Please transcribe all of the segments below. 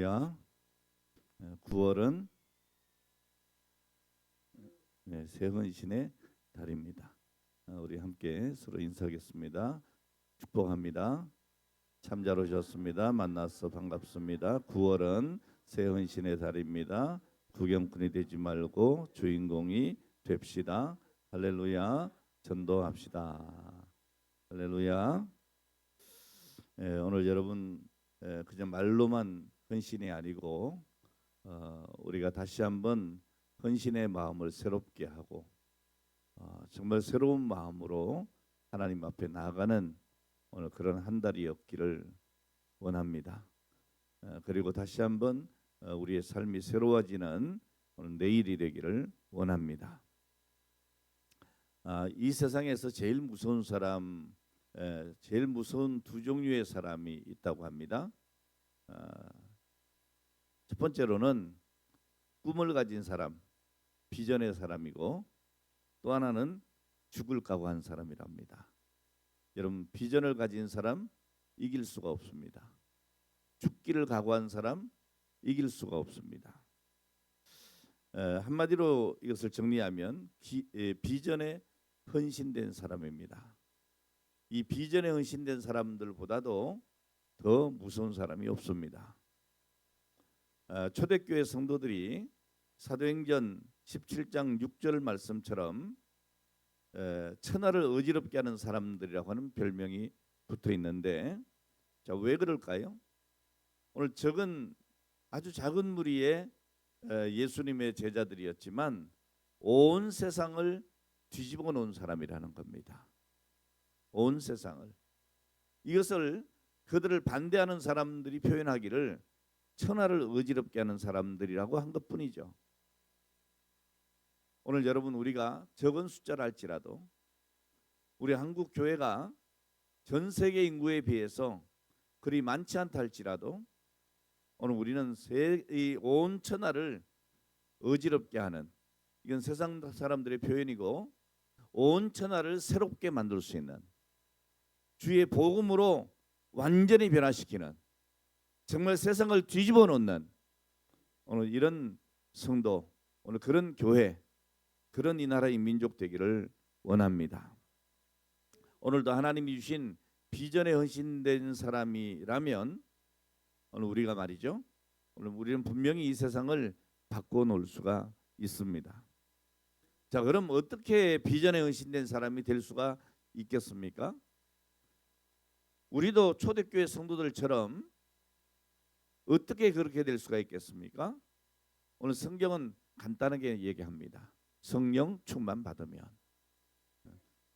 할렐루야. 9월은 새 헌신의 달입니다. 우리 함께 서로 인사하겠습니다. 축복합니다. 참 잘 오셨습니다. 만나서 반갑습니다. 9월은 새 헌신의 달입니다. 구경꾼이 되지 말고 주인공이 됩시다. 할렐루야. 전도합시다. 할렐루야. 오늘 여러분 그냥 말로만 헌신이 아니고 우리가 다시 한번 헌신의 마음을 새롭게 하고 정말 새로운 마음으로 하나님 앞에 나아가는 오늘 그런 한 달이었기를 원합니다. 그리고 다시 한번 우리의 삶이 새로워지는 오늘 내일이 되기를 원합니다. 이 세상에서 제일 무서운 사람, 제일 무서운 두 종류의 사람이 있다고 합니다. 첫 번째로는 꿈을 가진 사람, 비전의 사람이고, 또 하나는 죽을 각오한 사람이랍니다. 여러분, 비전을 가진 사람 이길 수가 없습니다. 죽기를 각오한 사람 이길 수가 없습니다. 한마디로 이것을 정리하면 비전에 헌신된 사람입니다. 이 비전에 헌신된 사람들보다도 더 무서운 사람이 없습니다. 초대교회 성도들이 사도행전 17장 6절 말씀처럼 천하를 어지럽게 하는 사람들이라고 하는 별명이 붙어 있는데, 자, 왜 그럴까요? 오늘 아주 작은 무리의 예수님의 제자들이었지만 온 세상을 뒤집어 놓은 사람이라는 겁니다. 온 세상을. 이것을 그들을 반대하는 사람들이 표현하기를 천하를 어지럽게 하는 사람들이라고 한 것뿐이죠. 오늘 여러분, 우리가 적은 숫자를 할지라도 우리 한국 교회가 전 세계 인구에 비해서 그리 많지 않다 할지라도 오늘 우리는 온 천하를 어지럽게 하는, 이건 세상 사람들의 표현이고, 온 천하를 새롭게 만들 수 있는, 주의 복음으로 완전히 변화시키는, 정말 세상을 뒤집어 놓는 오늘 이런 성도, 오늘 그런 교회, 그런 이 나라의 민족 되기를 원합니다. 오늘도 하나님이 주신 비전에 헌신된 사람이라면 오늘 우리가 말이죠, 오늘 우리는 분명히 이 세상을 바꿔 놓을 수가 있습니다. 자, 그럼 어떻게 비전에 헌신된 사람이 될 수가 있겠습니까? 우리도 초대교회 성도들처럼 어떻게 그렇게 될 수가 있겠습니까? 오늘 성경은 간단하게 얘기합니다. 성령 충만 받으면,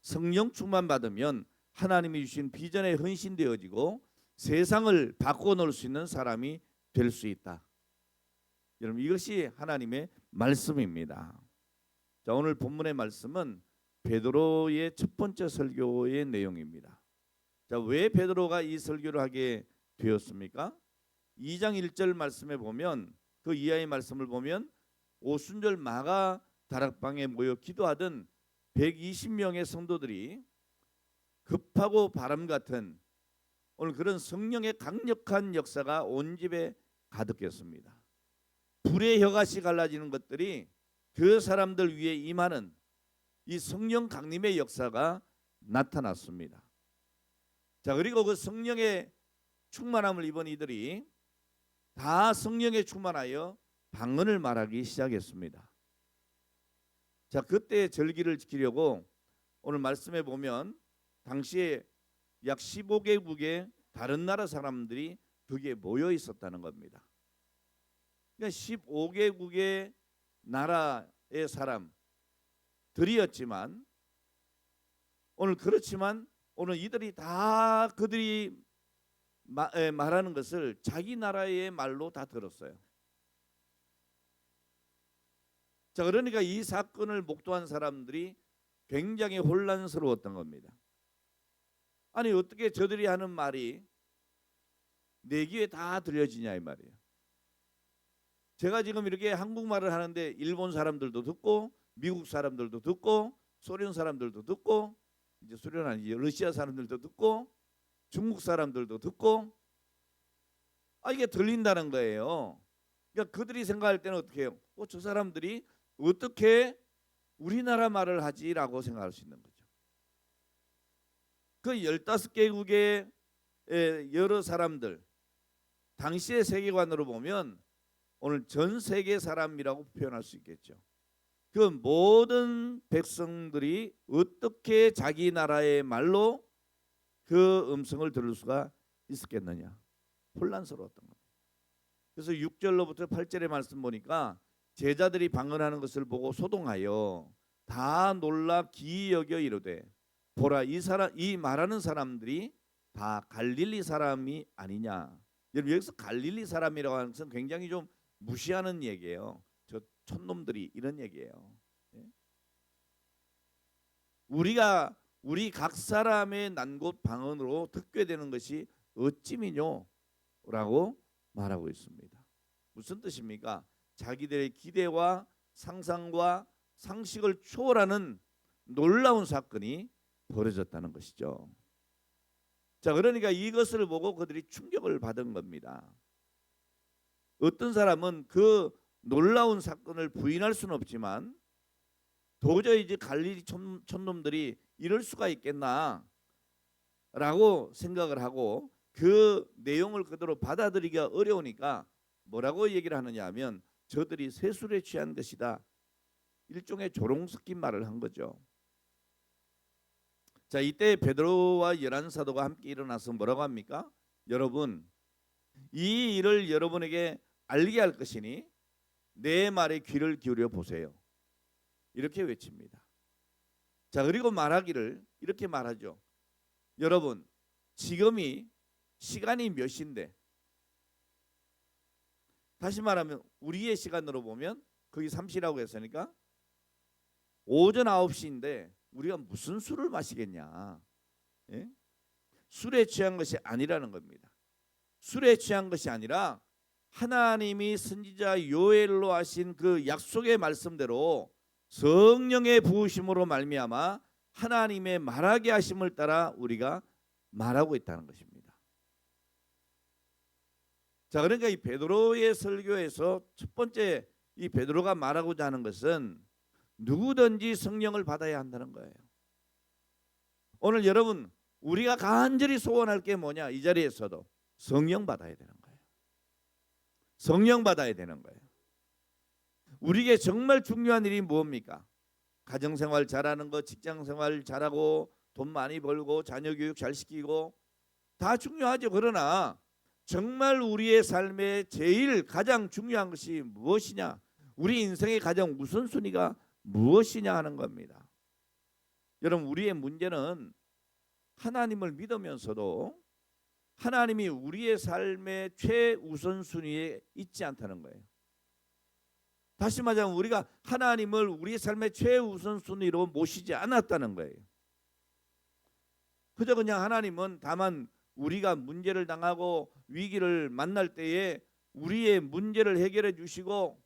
성령 충만 받으면 하나님이 주신 비전에 헌신되어지고 세상을 바꿔놓을 수 있는 사람이 될 수 있다. 여러분, 이것이 하나님의 말씀입니다. 자, 오늘 본문의 말씀은 베드로의 첫 번째 설교의 내용입니다. 자, 왜 베드로가 이 설교를 하게 되었습니까? 2장 1절 말씀에 보면, 그 이하의 말씀을 보면 오순절 마가 다락방에 모여 기도하던 120명의 성도들이 급하고 바람 같은 오늘 그런 성령의 강력한 역사가 온 집에 가득했습니다. 불의 혀같이 갈라지는 것들이 그 사람들 위에 임하는 이 성령 강림의 역사가 나타났습니다. 자, 그리고 그 성령의 충만함을 입은 이들이 다 성령에 충만하여 방언을 말하기 시작했습니다. 자, 그때 절기를 지키려고 오늘 말씀에 보면 당시에 약 15개국의 다른 나라 사람들이 거기에 모여 있었다는 겁니다. 그러니까 15개국의 나라의 사람들이었지만 그렇지만 오늘 이들이 다 그들이 말하는 것을 자기 나라의 말로 다 들었어요. 자, 그러니까 이 사건을 목도한 사람들이 굉장히 혼란스러웠던 겁니다. 아니, 어떻게 저들이 하는 말이 내 귀에 다 들려지냐 이 말이에요. 제가 지금 이렇게 한국말을 하는데 일본 사람들도 듣고, 미국 사람들도 듣고, 소련 사람들도 듣고, 이제 소련 아니지, 러시아 사람들도 듣고, 중국 사람들도 듣고, 이게 들린다는 거예요. 그러니까 그들이 생각할 때는 어떻게 해요? 저 사람들이 어떻게 우리나라 말을 하지라고 생각할 수 있는 거죠. 그 15개국의 여러 사람들, 당시의 세계관으로 보면 오늘 전 세계 사람이라고 표현할 수 있겠죠. 그 모든 백성들이 어떻게 자기 나라의 말로 그 음성을 들을 수가 있었겠느냐. 혼란스러웠던 겁니다. 그래서 6절로부터 8절의 말씀 보니까 제자들이 방언하는 것을 보고 소동하여 다 놀라 기이 여겨 이르되 보라, 이 말하는 사람들이 다 갈릴리 사람이 아니냐. 여러분, 여기서 갈릴리 사람이라고 하는 것은 굉장히 좀 무시하는 얘기예요. 저 촌놈들이 이런 얘기예요. 예? 우리 각 사람의 난곳 방언으로 특괴되는 것이 어찌미뇨? 라고 말하고 있습니다. 무슨 뜻입니까? 자기들의 기대와 상상과 상식을 초월하는 놀라운 사건이 벌어졌다는 것이죠. 자, 그러니까 이것을 보고 그들이 충격을 받은 겁니다. 어떤 사람은 그 놀라운 사건을 부인할 수는 없지만 도저히 이제 갈릴리 촌놈들이 이럴 수가 있겠나 라고 생각을 하고 그 내용을 그대로 받아들이기가 어려우니까 뭐라고 얘기를 하느냐 하면 저들이 세술에 취한 것이다. 일종의 조롱 섞인 말을 한 거죠. 자, 이때 베드로와 열한 사도가 함께 일어나서 뭐라고 합니까? 여러분, 이 일을 여러분에게 알게 할 것이니 내 말에 귀를 기울여 보세요. 이렇게 외칩니다. 자, 그리고 말하기를 이렇게 말하죠. 여러분, 지금이 시간이 몇 시인데, 다시 말하면 우리의 시간으로 보면 거기 3시라고 했으니까 오전 9시인데 우리가 무슨 술을 마시겠냐. 예? 술에 취한 것이 아니라는 겁니다. 술에 취한 것이 아니라 하나님이 선지자 요엘로 하신 그 약속의 말씀대로 성령의 부으심으로 말미암아 하나님의 말하게 하심을 따라 우리가 말하고 있다는 것입니다. 자, 그러니까 이 베드로의 설교에서 첫 번째 이 베드로가 말하고자 하는 것은 누구든지 성령을 받아야 한다는 거예요. 오늘 여러분, 우리가 간절히 소원할 게 뭐냐? 이 자리에서도 성령 받아야 되는 거예요. 성령 받아야 되는 거예요. 우리에게 정말 중요한 일이 뭡니까? 가정생활 잘하는 거, 직장생활 잘하고 돈 많이 벌고 자녀 교육 잘 시키고 다 중요하죠. 그러나 정말 우리의 삶에 제일 가장 중요한 것이 무엇이냐? 우리 인생의 가장 우선순위가 무엇이냐 하는 겁니다. 여러분, 우리의 문제는 하나님을 믿으면서도 하나님이 우리의 삶의 최우선순위에 있지 않다는 거예요. 다시 말하면 우리가 하나님을 우리의 삶의 최우선순위로 모시지 않았다는 거예요. 그저 그냥 하나님은 다만 우리가 문제를 당하고 위기를 만날 때에 우리의 문제를 해결해 주시고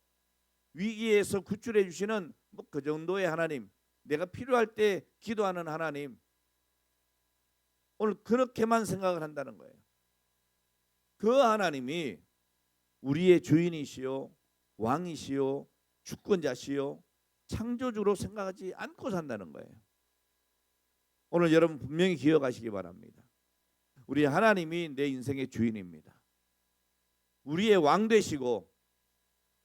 위기에서 구출해 주시는 뭐 그 정도의 하나님, 내가 필요할 때 기도하는 하나님, 오늘 그렇게만 생각을 한다는 거예요. 그 하나님이 우리의 주인이시요 왕이시요 주권자시요 창조주로 생각하지 않고 산다는 거예요. 오늘 여러분 분명히 기억하시기 바랍니다. 우리 하나님이 내 인생의 주인입니다. 우리의 왕 되시고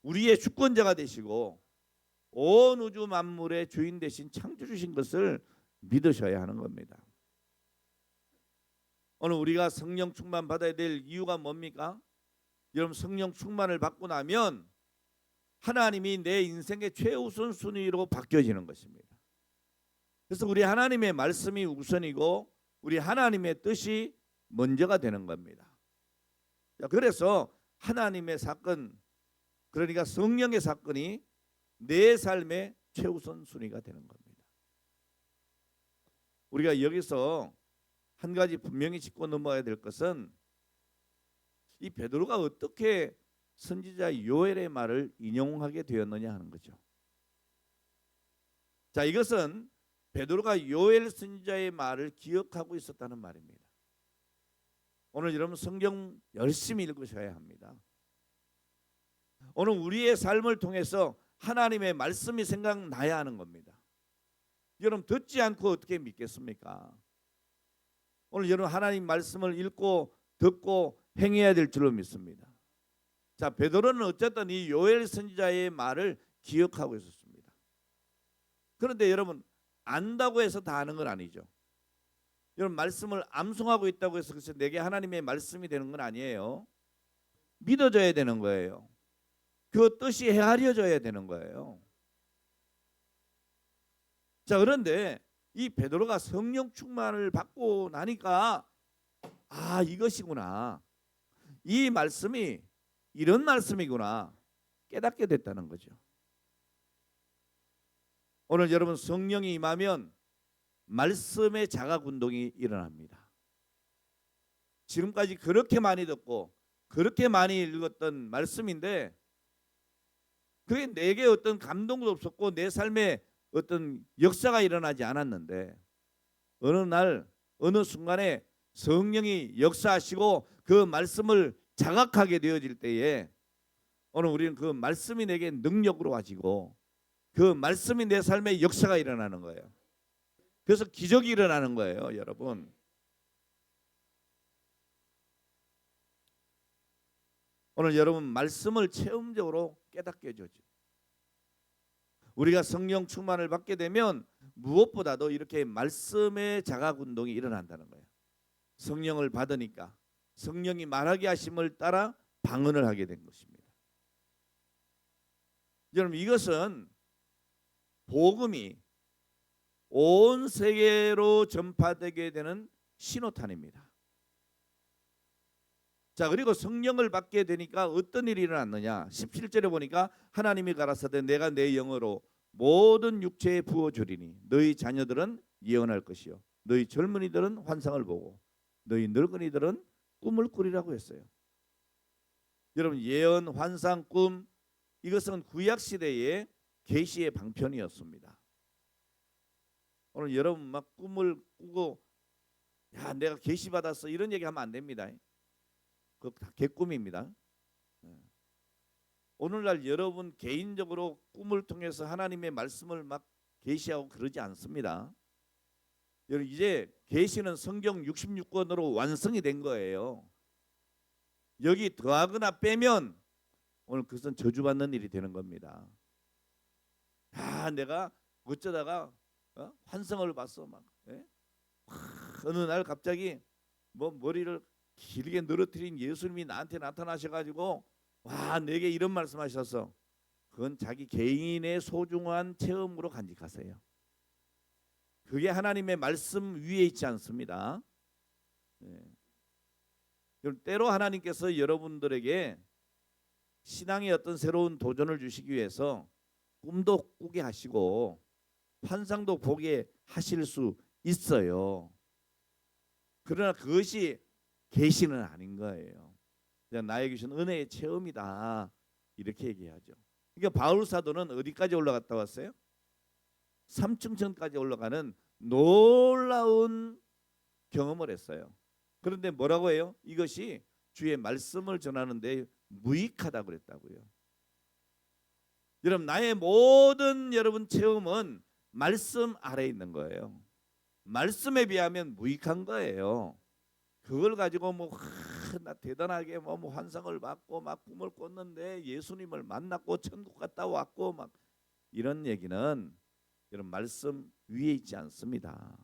우리의 주권자가 되시고 온 우주 만물의 주인 되신 창조주신 것을 믿으셔야 하는 겁니다. 오늘 우리가 성령 충만 받아야 될 이유가 뭡니까? 여러분, 성령 충만을 받고 나면 하나님이 내 인생의 최우선 순위로 바뀌어지는 것입니다. 그래서 우리 하나님의 말씀이 우선이고 우리 하나님의 뜻이 먼저가 되는 겁니다. 그래서 하나님의 사건, 그러니까 성령의 사건이 내 삶의 최우선 순위가 되는 겁니다. 우리가 여기서 한 가지 분명히 짚고 넘어가야 될 것은 이 베드로가 어떻게 선지자 요엘의 말을 인용하게 되었느냐 하는 거죠. 자, 이것은 베드로가 요엘 선지자의 말을 기억하고 있었다는 말입니다. 오늘 여러분 성경 열심히 읽으셔야 합니다. 오늘 우리의 삶을 통해서 하나님의 말씀이 생각나야 하는 겁니다. 여러분 듣지 않고 어떻게 믿겠습니까? 오늘 여러분 하나님 말씀을 읽고 듣고 행해야 될 줄로 믿습니다. 자, 베드로는 어쨌든 이 요엘 선지자의 말을 기억하고 있었습니다. 그런데 여러분 안다고 해서 다 아는 건 아니죠. 여러분 말씀을 암송하고 있다고 해서 그래서 내게 하나님의 말씀이 되는 건 아니에요. 믿어져야 되는 거예요. 그 뜻이 헤아려져야 되는 거예요. 자, 그런데 이 베드로가 성령 충만을 받고 나니까 아, 이것이구나. 이 말씀이 이런 말씀이구나. 깨닫게 됐다는 거죠. 오늘 여러분 성령이 임하면 말씀의 자각 운동이 일어납니다. 지금까지 그렇게 많이 듣고 그렇게 많이 읽었던 말씀인데 그게 내게 어떤 감동도 없었고 내 삶에 어떤 역사가 일어나지 않았는데 어느 날 어느 순간에 성령이 역사하시고 그 말씀을 자각하게 되어질 때에 오늘 우리는 그 말씀이 내게 능력으로 가지고 그 말씀이 내 삶에 역사가 일어나는 거예요. 그래서 기적이 일어나는 거예요, 여러분. 오늘 여러분 말씀을 체험적으로 깨닫게 해주죠. 우리가 성령 충만을 받게 되면 무엇보다도 이렇게 말씀의 자각 운동이 일어난다는 거예요. 성령을 받으니까 성령이 말하게 하심을 따라 방언을 하게 된 것입니다. 여러분 이것은 복음이 온 세계로 전파되게 되는 신호탄입니다. 자, 그리고 성령을 받게 되니까 어떤 일이 일어났느냐? 17절에 보니까 하나님이 가라사대 내가 내 영으로 모든 육체에 부어주리니 너희 자녀들은 예언할 것이요 너희 젊은이들은 환상을 보고 너희 늙은이들은 꿈을 꾸리라고 했어요. 여러분 예언, 환상, 꿈 이것은 구약 시대의 계시의 방편이었습니다. 오늘 여러분 막 꿈을 꾸고 야 내가 계시 받았어 이런 얘기하면 안 됩니다. 그거 다 개꿈입니다. 오늘날 여러분 개인적으로 꿈을 통해서 하나님의 말씀을 막 계시하고 그러지 않습니다. 여러분 이제 계시는 성경 66권으로 완성이 된 거예요. 여기 더하거나 빼면 오늘 그것은 저주받는 일이 되는 겁니다. 야 내가 어쩌다가 환상을 봤어 막 어느 날 갑자기 뭐 머리를 길게 늘어뜨린 예수님이 나한테 나타나셔가지고 와 내게 이런 말씀하셨어. 그건 자기 개인의 소중한 체험으로 간직하세요. 그게 하나님의 말씀 위에 있지 않습니다. 때로 하나님께서 여러분들에게 신앙의 어떤 새로운 도전을 주시기 위해서 꿈도 꾸게 하시고 환상도 보게 하실 수 있어요. 그러나 그것이 계시는 아닌 거예요. 그냥 나에게 주신 은혜의 체험이다 이렇게 얘기하죠. 그러니까 바울 사도는 어디까지 올라갔다 왔어요? 삼층천까지 올라가는 놀라운 경험을 했어요. 그런데 뭐라고 해요? 이것이 주의 말씀을 전하는 데 무익하다고 그랬다고요. 여러분 나의 모든 여러분 체험은 말씀 아래에 있는 거예요. 말씀에 비하면 무익한 거예요. 그걸 가지고 나 대단하게 뭐 환상을 받고 막 꿈을 꿨는데 예수님을 만났고 천국 갔다 왔고 막 이런 얘기는 여러분 말씀 위에 있지 않습니다.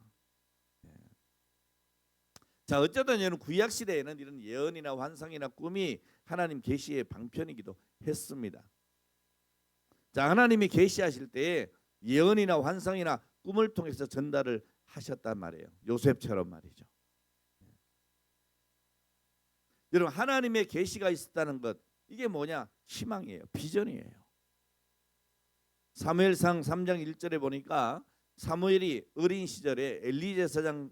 자 어쨌든 여러분 구약 시대에는 이런 예언이나 환상이나 꿈이 하나님 계시의 방편이기도 했습니다. 자 하나님이 계시하실 때 예언이나 환상이나 꿈을 통해서 전달을 하셨단 말이에요. 요셉처럼 말이죠. 여러분 하나님의 계시가 있었다는 것 이게 뭐냐? 희망이에요. 비전이에요. 사무엘상 3장 1절에 보니까 사무엘이 어린 시절에 엘리 제사장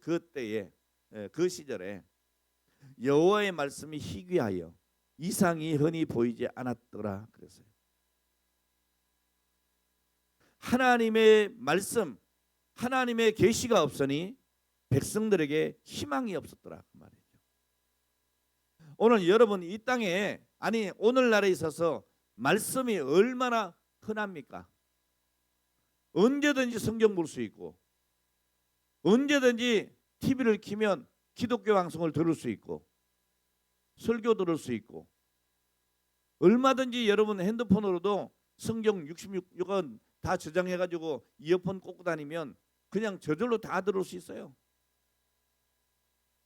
그때에 그 시절에 여호와의 말씀이 희귀하여 이상이 흔히 보이지 않았더라 그랬어요. 하나님의 말씀, 하나님의 계시가 없으니 백성들에게 희망이 없었더라 그 말이에요. 오늘 여러분 이 땅에 오늘날에 있어서 말씀이 얼마나 흔합니까? 언제든지 성경 볼 수 있고 언제든지 TV를 켜면 기독교 방송을 들을 수 있고 설교 들을 수 있고 얼마든지 여러분 핸드폰으로도 성경 66권 다 저장해가지고 이어폰 꽂고 다니면 그냥 저절로 다 들을 수 있어요.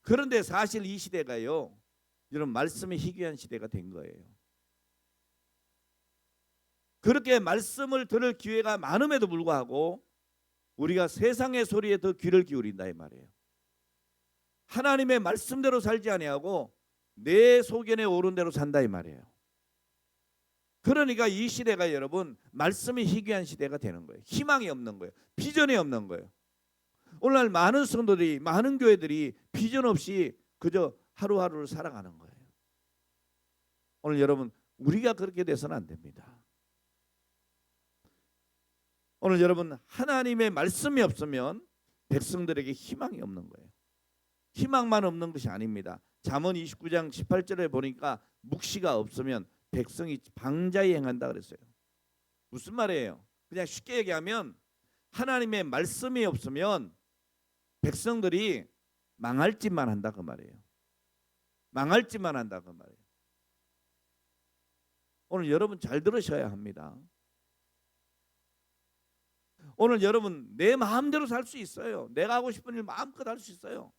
그런데 사실 이 시대가요, 여러분 말씀이 희귀한 시대가 된 거예요. 그렇게 말씀을 들을 기회가 많음에도 불구하고 우리가 세상의 소리에 더 귀를 기울인다 이 말이에요. 하나님의 말씀대로 살지 아니하고 내 소견에 오른 대로 산다 이 말이에요. 그러니까 이 시대가 여러분 말씀이 희귀한 시대가 되는 거예요. 희망이 없는 거예요. 비전이 없는 거예요. 오늘날 많은 성도들이, 많은 교회들이 비전 없이 그저 하루하루를 살아가는 거예요. 오늘 여러분 우리가 그렇게 돼서는 안 됩니다. 오늘 여러분 하나님의 말씀이 없으면 백성들에게 희망이 없는 거예요. 희망만 없는 것이 아닙니다. 잠언 29장 18절에 보니까 묵시가 없으면 백성이 방자히 행한다 그랬어요. 무슨 말이에요? 그냥 쉽게 얘기하면 하나님의 말씀이 없으면 백성들이 망할 짓만 한다 그 말이에요. 망할 짓만 한다 그 말이에요. 오늘 여러분 잘 들으셔야 합니다. 오늘 여러분 내 마음대로 살 수 있어요. 내가 하고 싶은 일 마음껏 할 수 있어요.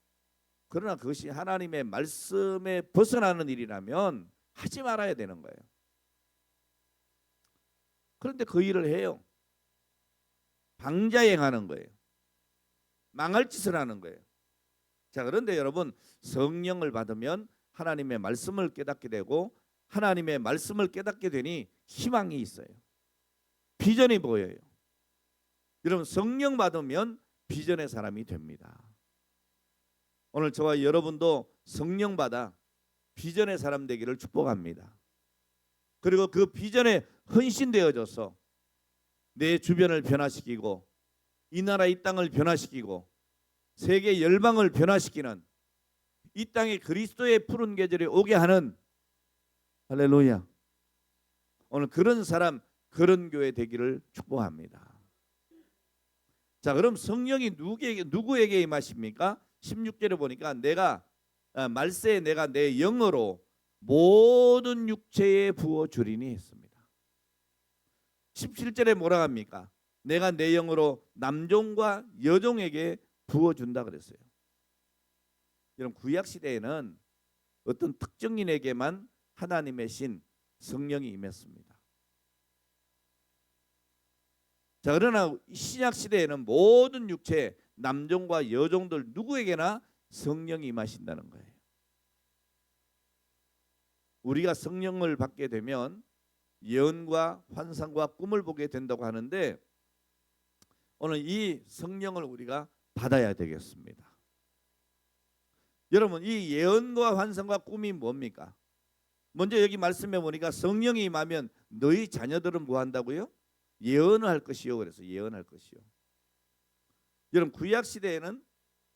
그러나 그것이 하나님의 말씀에 벗어나는 일이라면 하지 말아야 되는 거예요. 그런데 그 일을 해요. 방자행하는 거예요. 망할 짓을 하는 거예요. 자, 그런데 여러분 성령을 받으면 하나님의 말씀을 깨닫게 되고 하나님의 말씀을 깨닫게 되니 희망이 있어요. 비전이 보여요. 여러분 성령 받으면 비전의 사람이 됩니다. 오늘 저와 여러분도 성령 받아 비전의 사람 되기를 축복합니다. 그리고 그 비전에 헌신되어져서 내 주변을 변화시키고 이 나라 이 땅을 변화시키고 세계 열방을 변화시키는 이 땅에 그리스도의 푸른 계절이 오게 하는 할렐루야. 오늘 그런 사람 그런 교회 되기를 축복합니다. 자, 그럼 성령이 누구에게 임하십니까? 16절에 보니까 말세에 내가 내 영으로 모든 육체에 부어 주리니 했습니다. 17절에 뭐라 합니까? 내가 내 영으로 남종과 여종에게 부어 준다 그랬어요. 여러분 구약 시대에는 어떤 특정인에게만 하나님의 신 성령이 임했습니다. 자, 그러나 신약 시대에는 모든 육체 남종과 여종들 누구에게나 성령이 임하신다는 거예요. 우리가 성령을 받게 되면 예언과 환상과 꿈을 보게 된다고 하는데 오늘 이 성령을 우리가 받아야 되겠습니다. 여러분 이 예언과 환상과 꿈이 뭡니까? 먼저 여기 말씀해 보니까 성령이 임하면 너희 자녀들은 뭐 한다고요? 예언을 할 것이요. 그래서 예언할 것이요. 여러분 구약 시대에는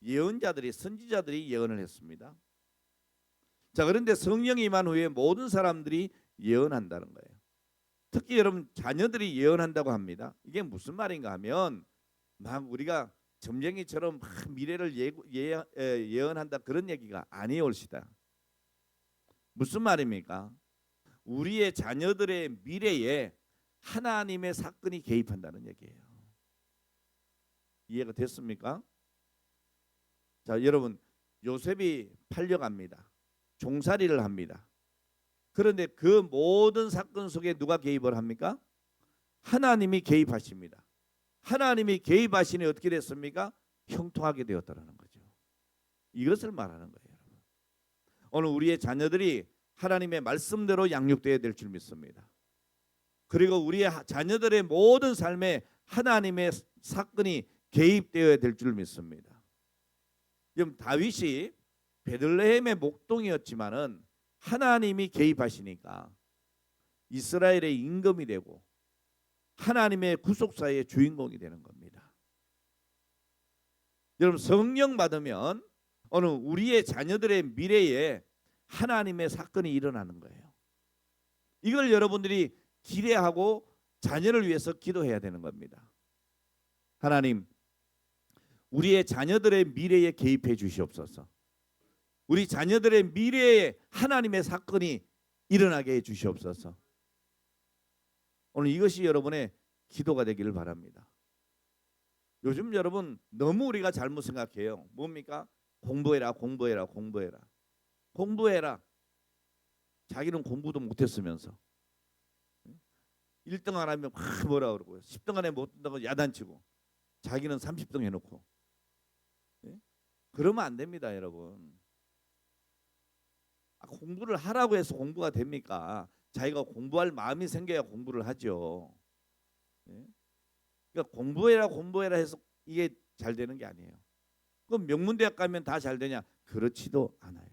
예언자들이 선지자들이 예언을 했습니다. 자, 그런데 성령이 임한 후에 모든 사람들이 예언한다는 거예요. 특히 여러분 자녀들이 예언한다고 합니다. 이게 무슨 말인가 하면 막 우리가 점쟁이처럼 막 미래를 예언한다 그런 얘기가 아니올시다. 무슨 말입니까? 우리의 자녀들의 미래에 하나님의 사건이 개입한다는 얘기예요. 이해가 됐습니까? 자, 여러분 요셉이 팔려갑니다. 종살이를 합니다. 그런데 그 모든 사건 속에 누가 개입을 합니까? 하나님이 개입하십니다. 하나님이 개입하시니 어떻게 됐습니까? 형통하게 되었다는 거죠. 이것을 말하는 거예요. 오늘 우리의 자녀들이 하나님의 말씀대로 양육되어야 될 줄 믿습니다. 그리고 우리의 자녀들의 모든 삶에 하나님의 사건이 개입되어야 될 줄 믿습니다. 지금 다윗이 베들레헴의 목동이었지만은 하나님이 개입하시니까 이스라엘의 임금이 되고 하나님의 구속사의 주인공이 되는 겁니다. 여러분 성령 받으면 오늘 우리의 자녀들의 미래에 하나님의 사건이 일어나는 거예요. 이걸 여러분들이 기대하고 자녀를 위해서 기도해야 되는 겁니다. 하나님, 우리의 자녀들의 미래에 개입해 주시옵소서. 우리 자녀들의 미래에 하나님의 사건이 일어나게 해 주시옵소서. 오늘 이것이 여러분의 기도가 되기를 바랍니다. 요즘 여러분 너무 우리가 잘못 생각해요. 뭡니까? 공부해라, 공부해라, 공부해라. 공부해라. 자기는 공부도 못했으면서 1등 안 하면 막 뭐라 그러고요. 10등 안에 못 든다고 야단치고 자기는 30등 해놓고. 그러면 안 됩니다, 여러분. 공부를 하라고 해서 공부가 됩니까? 자기가 공부할 마음이 생겨야 공부를 하죠. 그러니까 공부해라 해서 이게 잘 되는 게 아니에요. 그럼 명문대학 가면 다 잘 되냐? 그렇지도 않아요.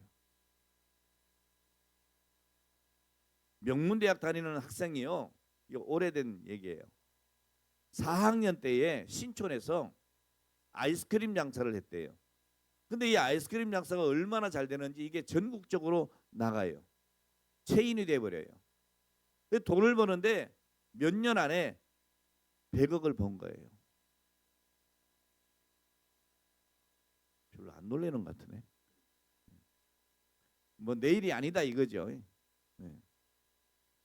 명문대학 다니는 학생이요, 이거 오래된 얘기예요. 4학년 때에 신촌에서 아이스크림 장사를 했대요. 근데 이 아이스크림 장사가 얼마나 잘 되는지 이게 전국적으로 나가요. 체인이 돼버려요. 돈을 버는데 몇 년 안에 100억을 번 거예요. 별로 안 놀라는 것 같으네. 뭐 내일이 아니다 이거죠.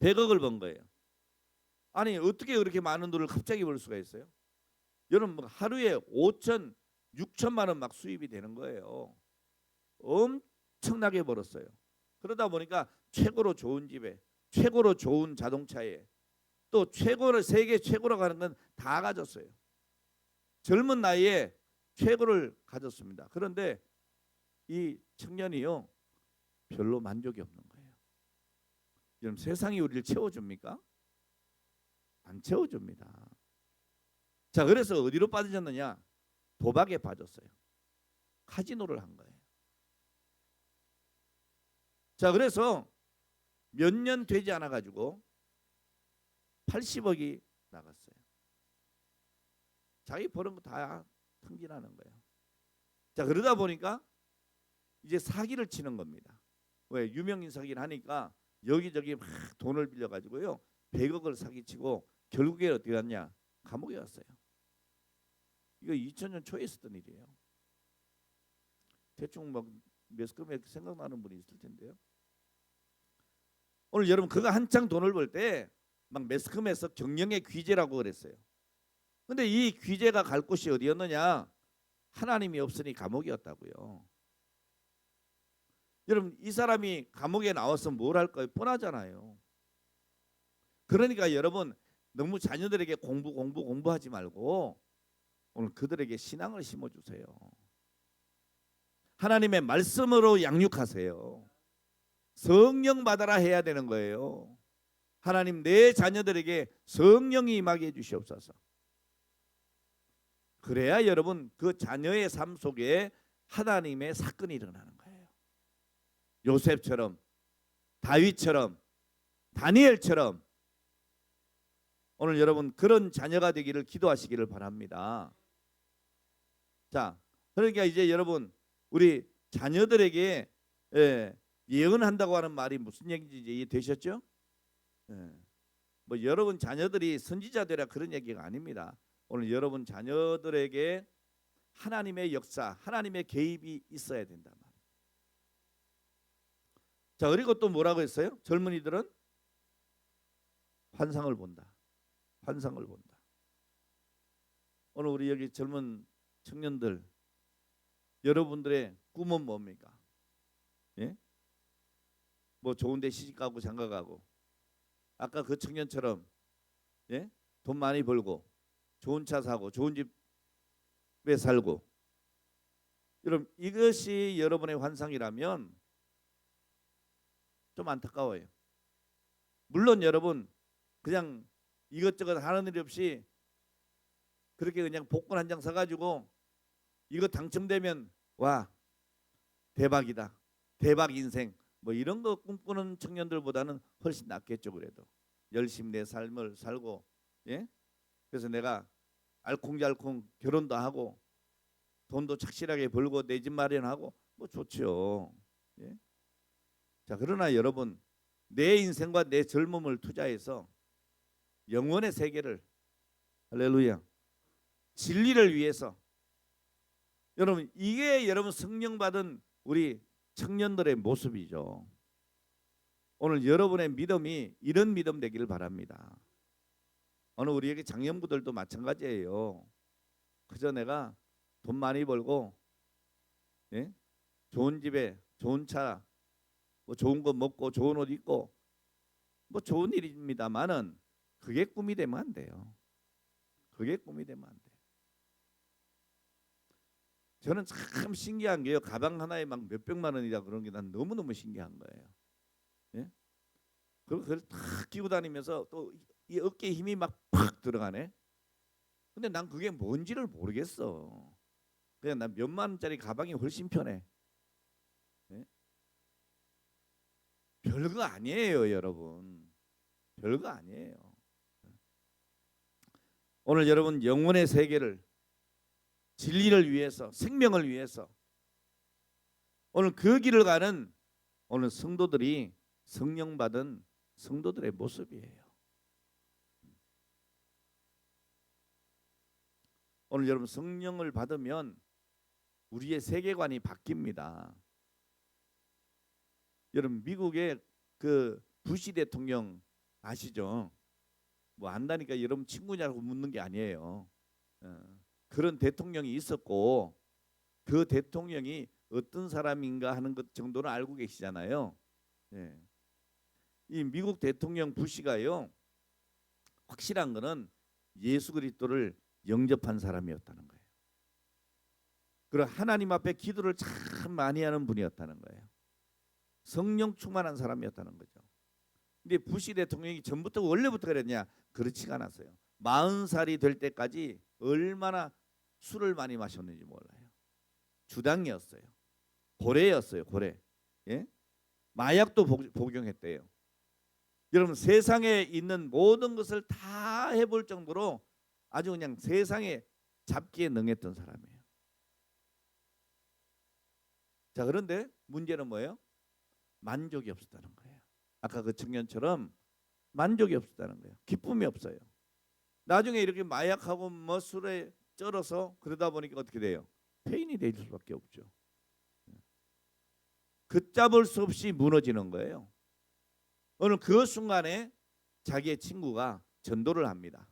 100억을 번 거예요. 아니 어떻게 그렇게 많은 돈을 갑자기 벌 수가 있어요? 여러분 하루에 5천, 6천만 원 막 수입이 되는 거예요. 엄청나게 벌었어요. 그러다 보니까 최고로 좋은 집에, 최고로 좋은 자동차에, 또 최고로 세계 최고로 가는 건 다 가졌어요. 젊은 나이에 최고를 가졌습니다. 그런데 이 청년이요 별로 만족이 없는 거예요. 여러분 세상이 우리를 채워줍니까? 안 채워줍니다. 자, 그래서 어디로 빠져졌느냐? 도박에 빠졌어요. 카지노를 한 거예요. 자, 그래서 몇 년 되지 않아 가지고 80억이 나갔어요. 자기 버는 거 다 탕진하는 거예요. 자, 그러다 보니까 이제 사기를 치는 겁니다. 왜? 유명인 사기를 하니까 여기저기 막 돈을 빌려 가지고요 100억을 사기치고 결국에 어떻게 갔냐? 감옥에 갔어요. 이거 2000년 초에 있었던 일이에요. 대충 막 매스컴에 생각나는 분이 있을 텐데요. 오늘 여러분 그가 한창 돈을 벌 때 막 매스컴에서 경영의 귀재라고 그랬어요. 근데 이 귀재가 갈 곳이 어디였느냐? 하나님이 없으니 감옥이었다고요. 여러분 이 사람이 감옥에 나와서 뭘 할까요? 뻔하잖아요. 그러니까 여러분 너무 자녀들에게 공부하지 말고 오늘 그들에게 신앙을 심어주세요. 하나님의 말씀으로 양육하세요. 성령 받아라 해야 되는 거예요. 하나님 내 자녀들에게 성령이 임하게 해주시옵소서. 그래야 여러분 그 자녀의 삶 속에 하나님의 사건이 일어나는 거예요. 요셉처럼, 다윗처럼, 다니엘처럼 오늘 여러분 그런 자녀가 되기를 기도하시기를 바랍니다. 자, 그러니까 이제 여러분 우리 자녀들에게 예언한다고 하는 말이 무슨 얘기인지 이해되셨죠? 뭐 여러분 자녀들이 선지자 되라 그런 얘기가 아닙니다. 오늘 여러분 자녀들에게 하나님의 역사, 하나님의 개입이 있어야 된다 말이에요. 자, 그리고 또 뭐라고 했어요? 젊은이들은 환상을 본다. 환상을 본다. 오늘 우리 여기 젊은 청년들 여러분들의 꿈은 뭡니까? 예? 뭐 좋은 데 시집 가고 장가 가고 아까 그 청년처럼 예? 돈 많이 벌고 좋은 차 사고 좋은 집에 살고 여러분 이것이 여러분의 환상이라면 좀 안타까워요. 물론 여러분 그냥 이것저것 하는 일 없이 그렇게 그냥 복권 한 장 사가지고 이거 당첨되면 와 대박이다, 대박 인생 뭐 이런 거 꿈꾸는 청년들보다는 훨씬 낫겠죠. 그래도 열심히 내 삶을 살고 예? 그래서 내가 알콩달콩 결혼도 하고 돈도 착실하게 벌고 내 집 마련하고 뭐 좋죠. 예? 자, 그러나 여러분, 내 인생과 내 젊음을 투자해서 영원의 세계를, 할렐루야, 진리를 위해서, 여러분, 이게 여러분 성령 받은 우리 청년들의 모습이죠. 오늘 여러분의 믿음이 이런 믿음 되기를 바랍니다. 오늘 우리에게 장년부들도 마찬가지예요. 그저 내가 돈 많이 벌고, 예? 좋은 집에 좋은 차, 뭐 좋은 거 먹고 좋은 옷 입고, 뭐 좋은 일입니다만은 그게 꿈이 되면 안 돼요. 그게 꿈이 되면 안 돼요. 저는 참 신기한 게요. 가방 하나에 막 몇백만 원이다 그런 게 난 너무너무 신기한 거예요. 예? 그걸 탁 끼고 다니면서 또 이 어깨에 힘이 막 팍 들어가네. 근데 난 그게 뭔지를 모르겠어. 그냥 난 몇만 원짜리 가방이 훨씬 편해. 예? 별거 아니에요, 여러분. 별거 아니에요. 오늘 여러분 영혼의 세계를, 진리를 위해서, 생명을 위해서 오늘 그 길을 가는 오늘 성도들이 성령 받은 성도들의 모습이에요. 오늘 여러분 성령을 받으면 우리의 세계관이 바뀝니다. 여러분 미국의 그 부시 대통령 아시죠? 뭐 안다니까 여러분 친구냐고 묻는 게 아니에요. 그런 대통령이 있었고 그 대통령이 어떤 사람인가 하는 것 정도는 알고 계시잖아요. 예. 이 미국 대통령 부시가요, 확실한 거는 예수 그리스도를 영접한 사람이었다는 거예요. 그리고 하나님 앞에 기도를 참 많이 하는 분이었다는 거예요. 성령 충만한 사람이었다는 거죠. 근데 부시 대통령이 전부터 원래부터 그랬냐? 그렇지가 않았어요. 40살이 될 때까지 얼마나 술을 많이 마셨는지 몰라요. 주당이었어요. 고래였어요. 고래. 예? 마약도 복용했대요. 여러분 세상에 있는 모든 것을 다 해볼 정도로 아주 그냥 세상에 잡기에 능했던 사람이에요. 자, 그런데 문제는 뭐예요? 만족이 없었다는 거예요. 아까 그 청년처럼 만족이 없었다는 거예요. 기쁨이 없어요. 나중에 이렇게 마약하고 뭐 술에 쩔어서 그러다 보니까 어떻게 돼요? 폐인이 될 수밖에 없죠. 걷잡을 수 없이 무너지는 거예요. 오늘 그 순간에 자기의 친구가 전도를 합니다.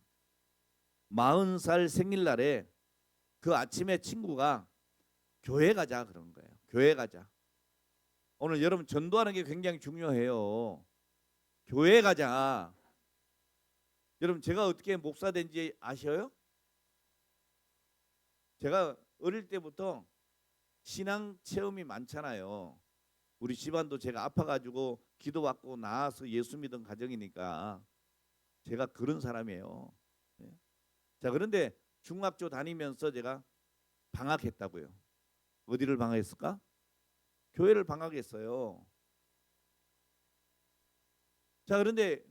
40살 생일날에 그 아침에 친구가 교회 가자 그런 거예요. 교회 가자. 오늘 여러분 전도하는 게 굉장히 중요해요. 교회 가자. 여러분 제가 어떻게 목사 된지 아셔요? 제가 어릴 때부터 신앙 체험이 많잖아요. 우리 집안도 제가 아파가지고 기도받고 나와서 예수 믿은 가정이니까 제가 그런 사람이에요. 자, 그런데 중학교 다니면서 제가 방학했다고요. 어디를 방학했을까? 교회를 방학했어요. 자, 그런데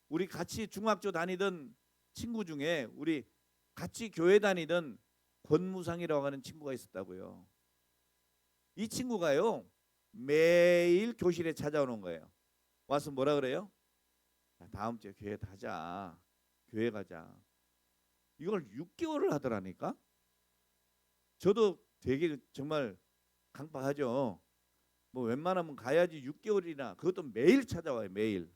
우리 같이 중학교 다니던 친구 중에 우리 같이 교회 다니던 권무상이라고 하는 친구가 있었다고요. 이 친구가요 매일 교실에 찾아오는 거예요. 와서 뭐라 그래요? 다음 주에 교회 가자. 교회 가자. 이걸 6개월을 하더라니까. 저도 되게 정말 강박하죠. 뭐 웬만하면 가야지 6개월이나. 그것도 매일 찾아와요. 매일.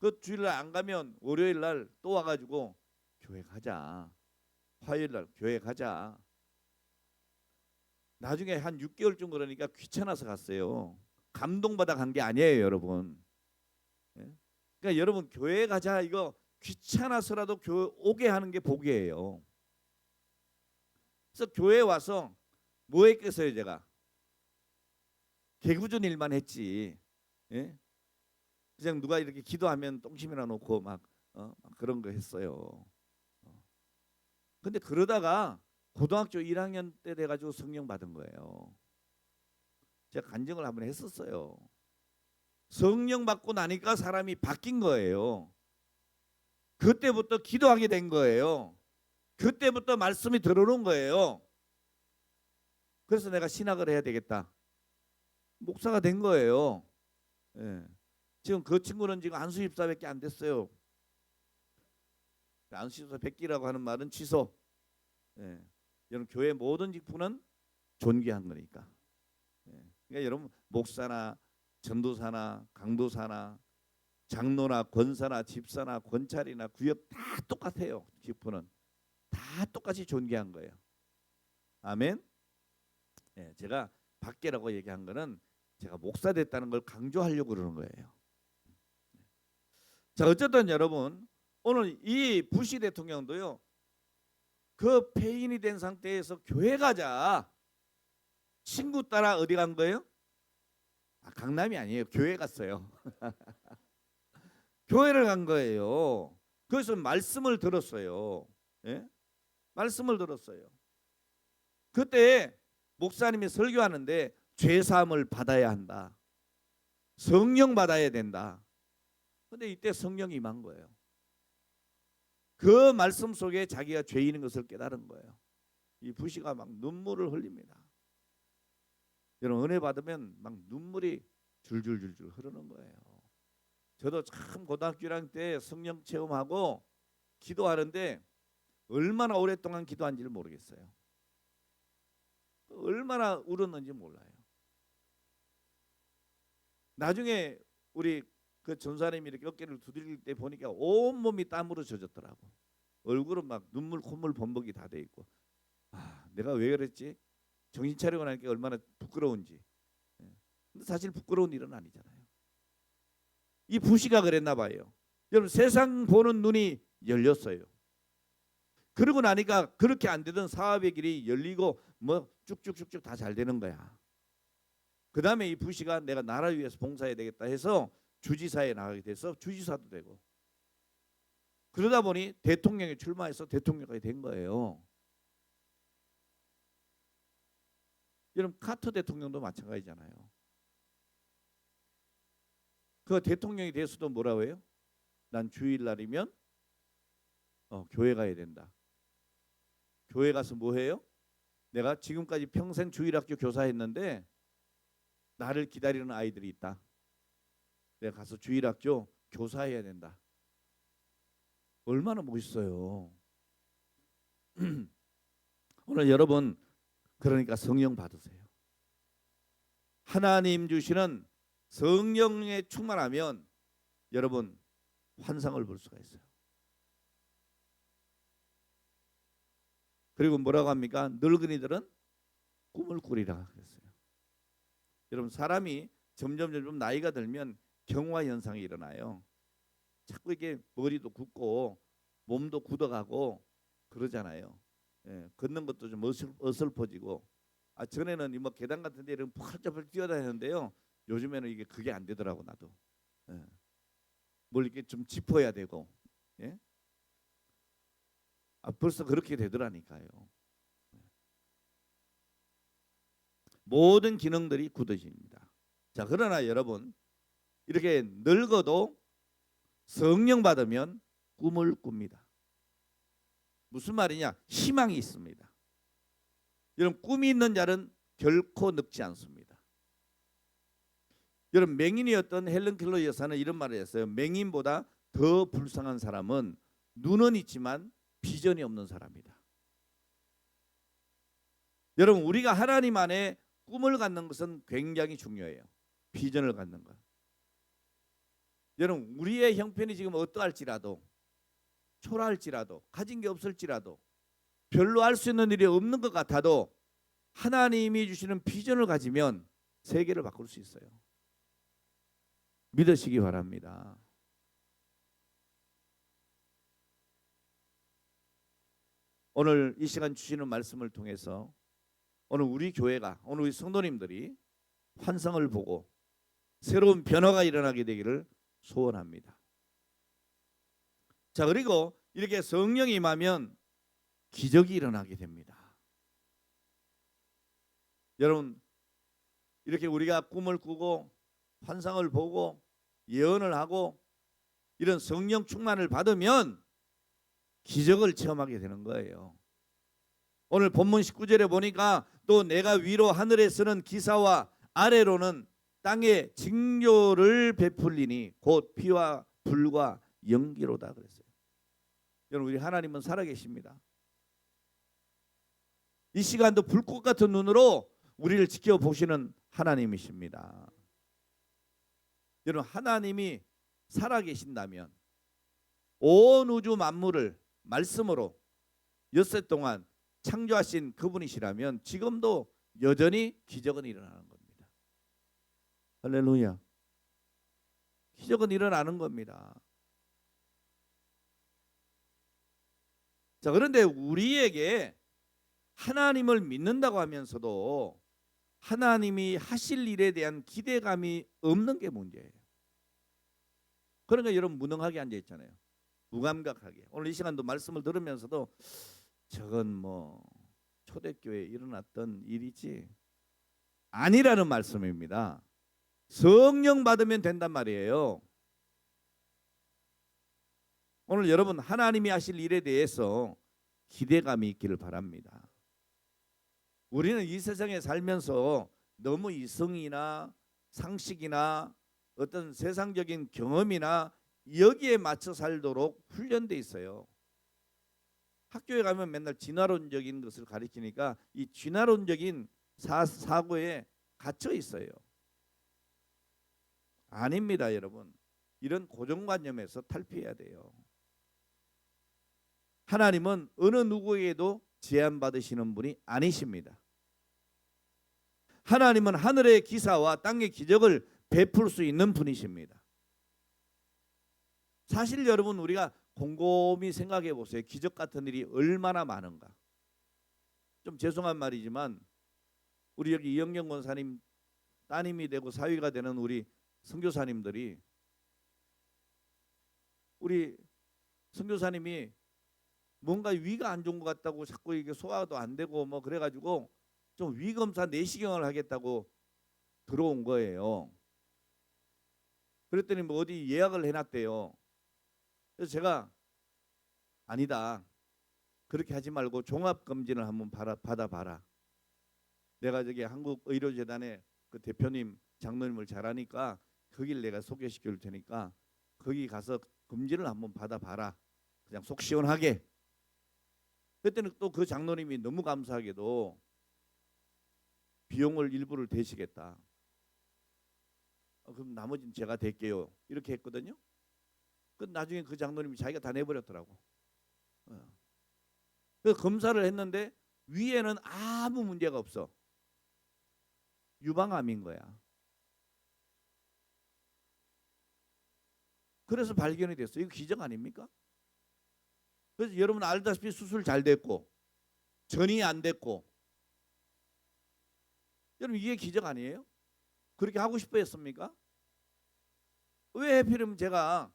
그 주일날 안 가면 월요일날 또 와가지고 교회 가자. 화요일날 교회 가자. 나중에 한 6개월쯤 그러니까 귀찮아서 갔어요. 감동받아 간 게 아니에요, 여러분. 예? 그러니까 여러분 교회 가자 이거 귀찮아서라도 교회 오게 하는 게 복이에요. 그래서 교회 와서 뭐 했겠어요, 제가? 개구전 일만 했지. 예? 그냥 누가 이렇게 기도하면 똥심이나 놓고 막 그런 거 했어요. 근데 그러다가 고등학교 1학년 때 돼가지고 성령 받은 거예요. 제가 간증을 한번 했었어요. 성령 받고 나니까 사람이 바뀐 거예요. 그때부터 기도하게 된 거예요. 그때부터 말씀이 들어오는 거예요. 그래서 내가 신학을 해야 되겠다. 목사가 된 거예요. 예. 지금 그 친구는 지금 안수 집사밖에 안 됐어요. 안수 집사 백기라고 하는 말은 취소. 예. 여러분 교회 모든 직분은 존귀한 거니까. 예. 그러니까 여러분 목사나 전도사나 강도사나 장로나 권사나 집사나 권찰이나 구역 다 똑같아요. 직분은 다 똑같이 존귀한 거예요. 아멘. 예, 제가 밖에라고 얘기한 거는 제가 목사 됐다는 걸 강조하려고 그러는 거예요. 자, 어쨌든 여러분 오늘 이 부시 대통령도요. 그 폐인이 된 상태에서 교회 가자. 친구 따라 어디 간 거예요? 강남이 아니에요. 교회 갔어요. 교회를 간 거예요. 그래서 말씀을 들었어요. 예? 말씀을 들었어요. 그때 목사님이 설교하는데 죄사함을 받아야 한다. 성령 받아야 된다. 근데 이때 성령이 임한 거예요. 그 말씀 속에 자기가 죄인인 것을 깨달은 거예요. 이 부시가 막 눈물을 흘립니다. 여러분 은혜 받으면 막 눈물이 줄줄줄줄 흐르는 거예요. 저도 참 고등학교 1학년 때 성령 체험하고 기도하는데 얼마나 오랫동안 기도한지를 모르겠어요. 얼마나 울었는지 몰라요. 나중에 우리 그 전사님이 이렇게 어깨를 두드릴 때 보니까 온 몸이 땀으로 젖었더라고. 얼굴은 막 눈물 콧물 범벅이 다 돼 있고, 내가 왜 그랬지? 정신 차리고 나니까 얼마나 부끄러운지. 근데 사실 부끄러운 일은 아니잖아요. 이 부시가 그랬나 봐요. 여러분 세상 보는 눈이 열렸어요. 그러고 나니까 그렇게 안 되던 사업의 길이 열리고 뭐 쭉쭉쭉쭉 다 잘 되는 거야. 그 다음에 이 부시가 내가 나라를 위해서 봉사해야 되겠다 해서 주지사에 나가게 돼서 주지사도 되고, 그러다 보니 대통령에 출마해서 대통령이 된 거예요. 여러분 카터 대통령도 마찬가지잖아요. 그 대통령이 돼서도 뭐라고 해요? 난 주일날이면 교회 가야 된다. 교회 가서 뭐 해요? 내가 지금까지 평생 주일학교 교사했는데 나를 기다리는 아이들이 있다. 내가 가서 주일학교 교사해야 된다. 얼마나 멋있어요. 오늘 여러분 그러니까 성령 받으세요. 하나님 주시는 성령에 충만하면 여러분 환상을 볼 수가 있어요. 그리고 뭐라고 합니까? 늙은이들은 꿈을 꾸리라 그랬어요. 여러분 사람이 점점 나이가 들면 경화 현상이 일어나요. 자꾸 이게 머리도 굳고 몸도 굳어가고 그러잖아요. 예, 걷는 것도 좀 어설퍼지고. 전에는 뭐 계단 같은 데를 펄쩍펄쩍 뛰어다니는데요. 요즘에는 이게 그게 안 되더라고 나도. 예. 뭘 이렇게 좀 짚어야 되고. 예? 벌써 그렇게 되더라니까요. 모든 기능들이 굳어집니다. 자, 그러나 여러분 이렇게 늙어도 성령 받으면 꿈을 꿉니다. 무슨 말이냐? 희망이 있습니다. 여러분 꿈이 있는 자는 결코 늙지 않습니다. 여러분 맹인이었던 헬런 켈러 여사는 이런 말을 했어요. 맹인보다 더 불쌍한 사람은 눈은 있지만 비전이 없는 사람이다. 여러분 우리가 하나님 안에 꿈을 갖는 것은 굉장히 중요해요. 비전을 갖는 것. 여러분 우리의 형편이 지금 어떠할지라도 초라할지라도 가진 게 없을지라도 별로 할 수 있는 일이 없는 것 같아도 하나님이 주시는 비전을 가지면 세계를 바꿀 수 있어요. 믿으시기 바랍니다. 오늘 이 시간 주시는 말씀을 통해서 오늘 우리 교회가, 오늘 우리 성도님들이 환상을 보고 새로운 변화가 일어나게 되기를 소원합니다. 자, 그리고 이렇게 성령이 임하면 기적이 일어나게 됩니다. 여러분 이렇게 우리가 꿈을 꾸고 환상을 보고 예언을 하고 이런 성령 충만을 받으면 기적을 체험하게 되는 거예요. 오늘 본문 19절에 보니까 또 내가 위로 하늘에 서는 기사와 아래로는 땅에 징조를 베풀리니 곧 피와 불과 연기로다 그랬어요. 여러분, 우리 하나님은 살아계십니다. 이 시간도 불꽃 같은 눈으로 우리를 지켜보시는 하나님이십니다. 여러분, 하나님이 살아계신다면 온 우주 만물을 말씀으로 엿새 동안 창조하신 그분이시라면 지금도 여전히 기적은 일어나는 겁니다. 할렐루야. 기적은 일어나는 겁니다. 자, 그런데 우리에게 하나님을 믿는다고 하면서도 하나님이 하실 일에 대한 기대감이 없는 게 문제예요. 그러니까 여러분 무능하게 앉아 있잖아요. 무감각하게. 오늘 이 시간도 말씀을 들으면서도 저건 뭐 초대교회에 일어났던 일이지 아니라는 말씀입니다. 성령 받으면 된단 말이에요. 오늘 여러분 하나님이 하실 일에 대해서 기대감이 있기를 바랍니다. 우리는 이 세상에 살면서 너무 이성이나 상식이나 어떤 세상적인 경험이나 여기에 맞춰 살도록 훈련돼 있어요. 학교에 가면 맨날 진화론적인 것을 가르치니까 이 진화론적인 사고에 갇혀 있어요. 아닙니다, 여러분. 이런 고정관념에서 탈피해야 돼요. 하나님은 어느 누구에게도 제한받으시는 분이 아니십니다. 하나님은 하늘의 기사와 땅의 기적을 베풀 수 있는 분이십니다. 사실 여러분 우리가 곰곰이 생각해 보세요. 기적 같은 일이 얼마나 많은가. 좀 죄송한 말이지만 우리 여기 이영경 권사님 따님이 되고 사위가 되는 우리 선교사님들이 우리 선교사님이 뭔가 위가 안 좋은 것 같다고 자꾸 이게 소화도 안 되고 뭐 그래가지고 좀 위검사 내시경을 하겠다고 들어온 거예요. 그랬더니 뭐 어디 예약을 해놨대요. 그래서 제가 아니다. 그렇게 하지 말고 종합검진을 한번 받아봐라. 내가 저기 한국의료재단의 그 대표님 장로님을 잘 아니까 거길 내가 소개시켜 줄 테니까 거기 가서 검진을 한번 받아봐라. 그냥 속 시원하게. 그때는 또 그 장로님이 너무 감사하게도 비용을 일부를 대시겠다. 그럼 나머지는 제가 댈게요. 이렇게 했거든요. 그 나중에 그 장로님이 자기가 다 내버렸더라고. 그래서 검사를 했는데 위에는 아무 문제가 없어. 유방암인 거야. 그래서 발견이 됐어. 이거 기적 아닙니까? 그래서 여러분 알다시피 수술 잘 됐고 전이 안 됐고 여러분 이게 기적 아니에요? 그렇게 하고 싶어 했습니까? 왜 하필이면 제가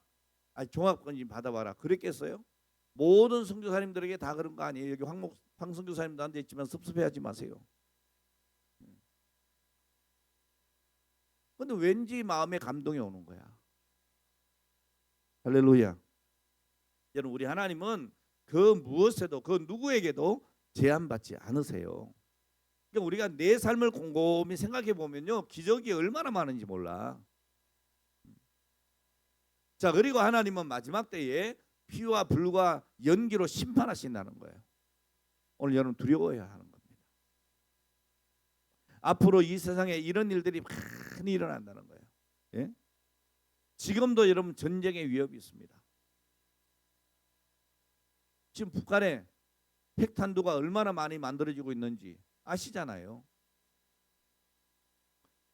종합검진 받아봐라 그랬겠어요? 모든 선교사님들에게 다 그런 거 아니에요? 여기 황 선교사님도 앉아 있지만 섭섭해하지 마세요. 근데 왠지 마음에 감동이 오는 거야. 할렐루야. 여러분 우리 하나님은 그 무엇에도 그 누구에게도 제한받지 않으세요. 그러니까 우리가 내 삶을 곰곰이 생각해 보면요 기적이 얼마나 많은지 몰라. 자, 그리고 하나님은 마지막 때에 피와 불과 연기로 심판하신다는 거예요. 오늘 여러분 두려워해야 하는 겁니다. 앞으로 이 세상에 이런 일들이 많이 일어난다는 거예요. 예? 지금도 여러분 전쟁의 위협이 있습니다. 지금 북한에 핵탄두가 얼마나 많이 만들어지고 있는지 아시잖아요.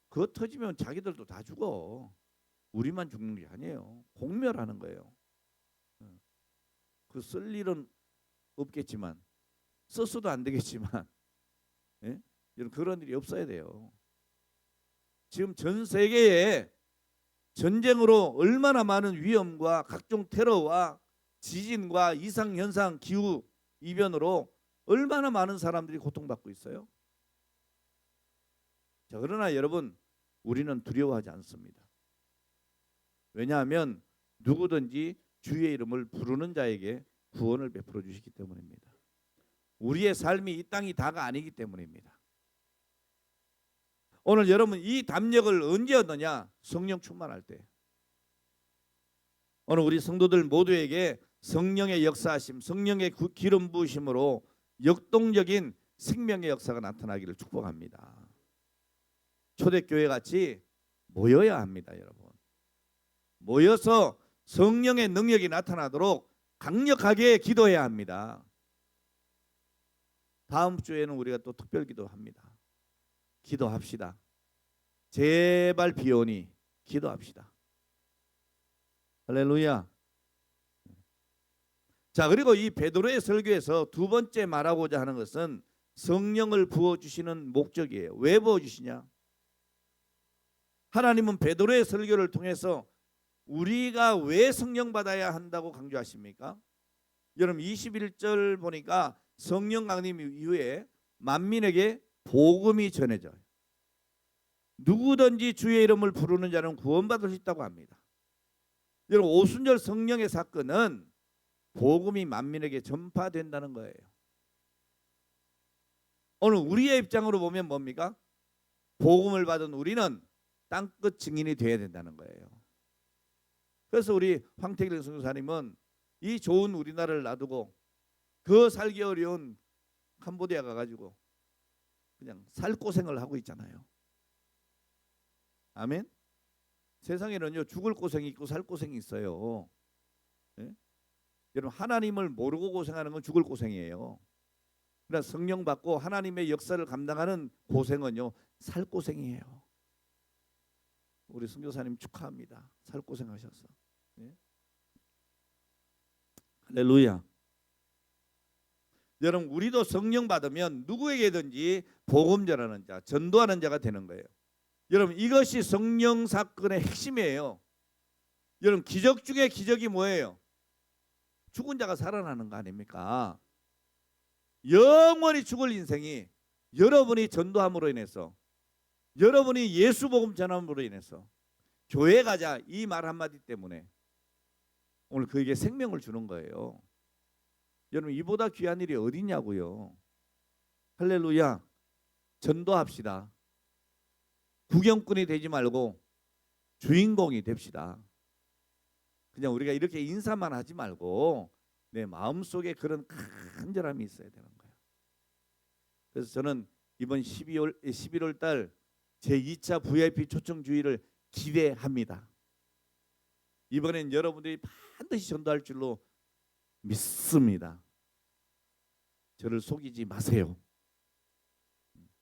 그거 터지면 자기들도 다 죽어. 우리만 죽는 게 아니에요. 공멸하는 거예요. 그 쓸 일은 없겠지만 써서도 안 되겠지만 예? 그런 일이 없어야 돼요. 지금 전 세계에 전쟁으로 얼마나 많은 위험과 각종 테러와 지진과 이상현상 기후 이변으로 얼마나 많은 사람들이 고통받고 있어요. 자, 그러나 여러분 우리는 두려워하지 않습니다. 왜냐하면 누구든지 주의 이름을 부르는 자에게 구원을 베풀어 주시기 때문입니다. 우리의 삶이 이 땅이 다가 아니기 때문입니다. 오늘 여러분 이 담력을 언제 얻느냐? 성령 충만할 때. 오늘 우리 성도들 모두에게 성령의 역사하심, 성령의 기름 부으심으로 역동적인 생명의 역사가 나타나기를 축복합니다. 초대교회 같이 모여야 합니다, 여러분. 모여서 성령의 능력이 나타나도록 강력하게 기도해야 합니다. 다음 주에는 우리가 또 특별 기도합니다. 기도합시다. 제발 비 오니 기도합시다. 할렐루야. 자, 그리고 이 베드로의 설교에서 두 번째 말하고자 하는 것은 성령을 부어주시는 목적이에요. 왜 부어주시냐? 하나님은 베드로의 설교를 통해서 우리가 왜 성령 받아야 한다고 강조하십니까? 여러분 21절 보니까 성령 강림 이후에 만민에게 복음이 전해져요. 누구든지 주의 이름을 부르는 자는 구원받을 수 있다고 합니다. 여러분 오순절 성령의 사건은 복음이 만민에게 전파된다는 거예요. 오늘 우리의 입장으로 보면 뭡니까? 복음을 받은 우리는 땅끝 증인이 되어야 된다는 거예요. 그래서 우리 황태길 선교사님은 이 좋은 우리나라를 놔두고 그 살기 어려운 캄보디아 가가지고 그냥 살 고생을 하고 있잖아요. 아멘. 세상에는요 죽을 고생이 있고 살 고생이 있어요. 예? 여러분 하나님을 모르고 고생하는 건 죽을 고생이에요. 그러나 성령 받고 하나님의 역사를 감당하는 고생은요 살 고생이에요. 우리 선교사님 축하합니다. 살 고생하셔서. 예? 할렐루야. 여러분 우리도 성령 받으면 누구에게든지 복음 전하는 자, 전도하는 자가 되는 거예요. 여러분 이것이 성령 사건의 핵심이에요. 여러분 기적 중에 기적이 뭐예요? 죽은 자가 살아나는 거 아닙니까? 영원히 죽을 인생이 여러분이 전도함으로 인해서, 여러분이 예수 복음 전함으로 인해서 교회 가자 이 말 한마디 때문에 오늘 그에게 생명을 주는 거예요. 여러분 이보다 귀한 일이 어디냐고요. 할렐루야. 전도합시다. 구경꾼이 되지 말고 주인공이 됩시다. 그냥 우리가 이렇게 인사만 하지 말고 내 마음속에 그런 간절함이 있어야 되는 거예요. 그래서 저는 이번 11월 달 제2차 VIP 초청 주의를 기대합니다. 이번엔 여러분들이 반드시 전도할 줄로 믿습니다. 저를 속이지 마세요.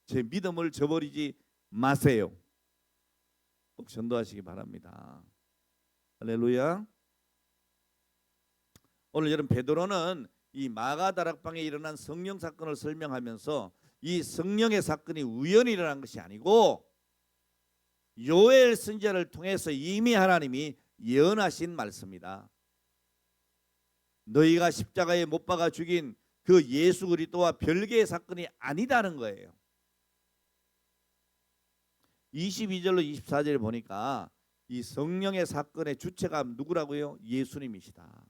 제 믿음을 저버리지 마세요. 꼭 전도하시기 바랍니다. 할렐루야. 오늘 여러분 베드로는 이 마가다락방에 일어난 성령 사건을 설명하면서 이 성령의 사건이 우연히 일어난 것이 아니고 요엘 선지자를 통해서 이미 하나님이 예언하신 말씀이다. 너희가 십자가에 못 박아 죽인 그 예수 그리스도와 별개의 사건이 아니다는 거예요. 22절로 24절을 보니까 이 성령의 사건의 주체가 누구라고요? 예수님이시다.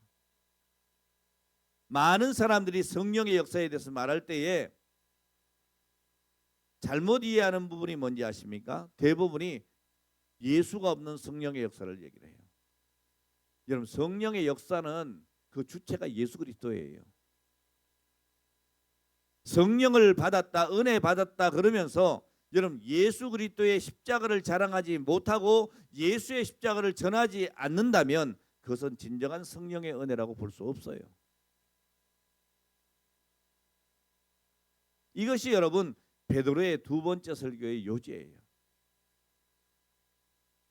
많은 사람들이 성령의 역사에 대해서 말할 때에 잘못 이해하는 부분이 뭔지 아십니까? 대부분이 예수가 없는 성령의 역사를 얘기를 해요. 여러분 성령의 역사는 그 주체가 예수 그리스도예요. 성령을 받았다, 은혜 받았다 그러면서 여러분 예수 그리스도의 십자가를 자랑하지 못하고 예수의 십자가를 전하지 않는다면 그것은 진정한 성령의 은혜라고 볼 수 없어요. 이것이 여러분 베드로의 두 번째 설교의 요지예요.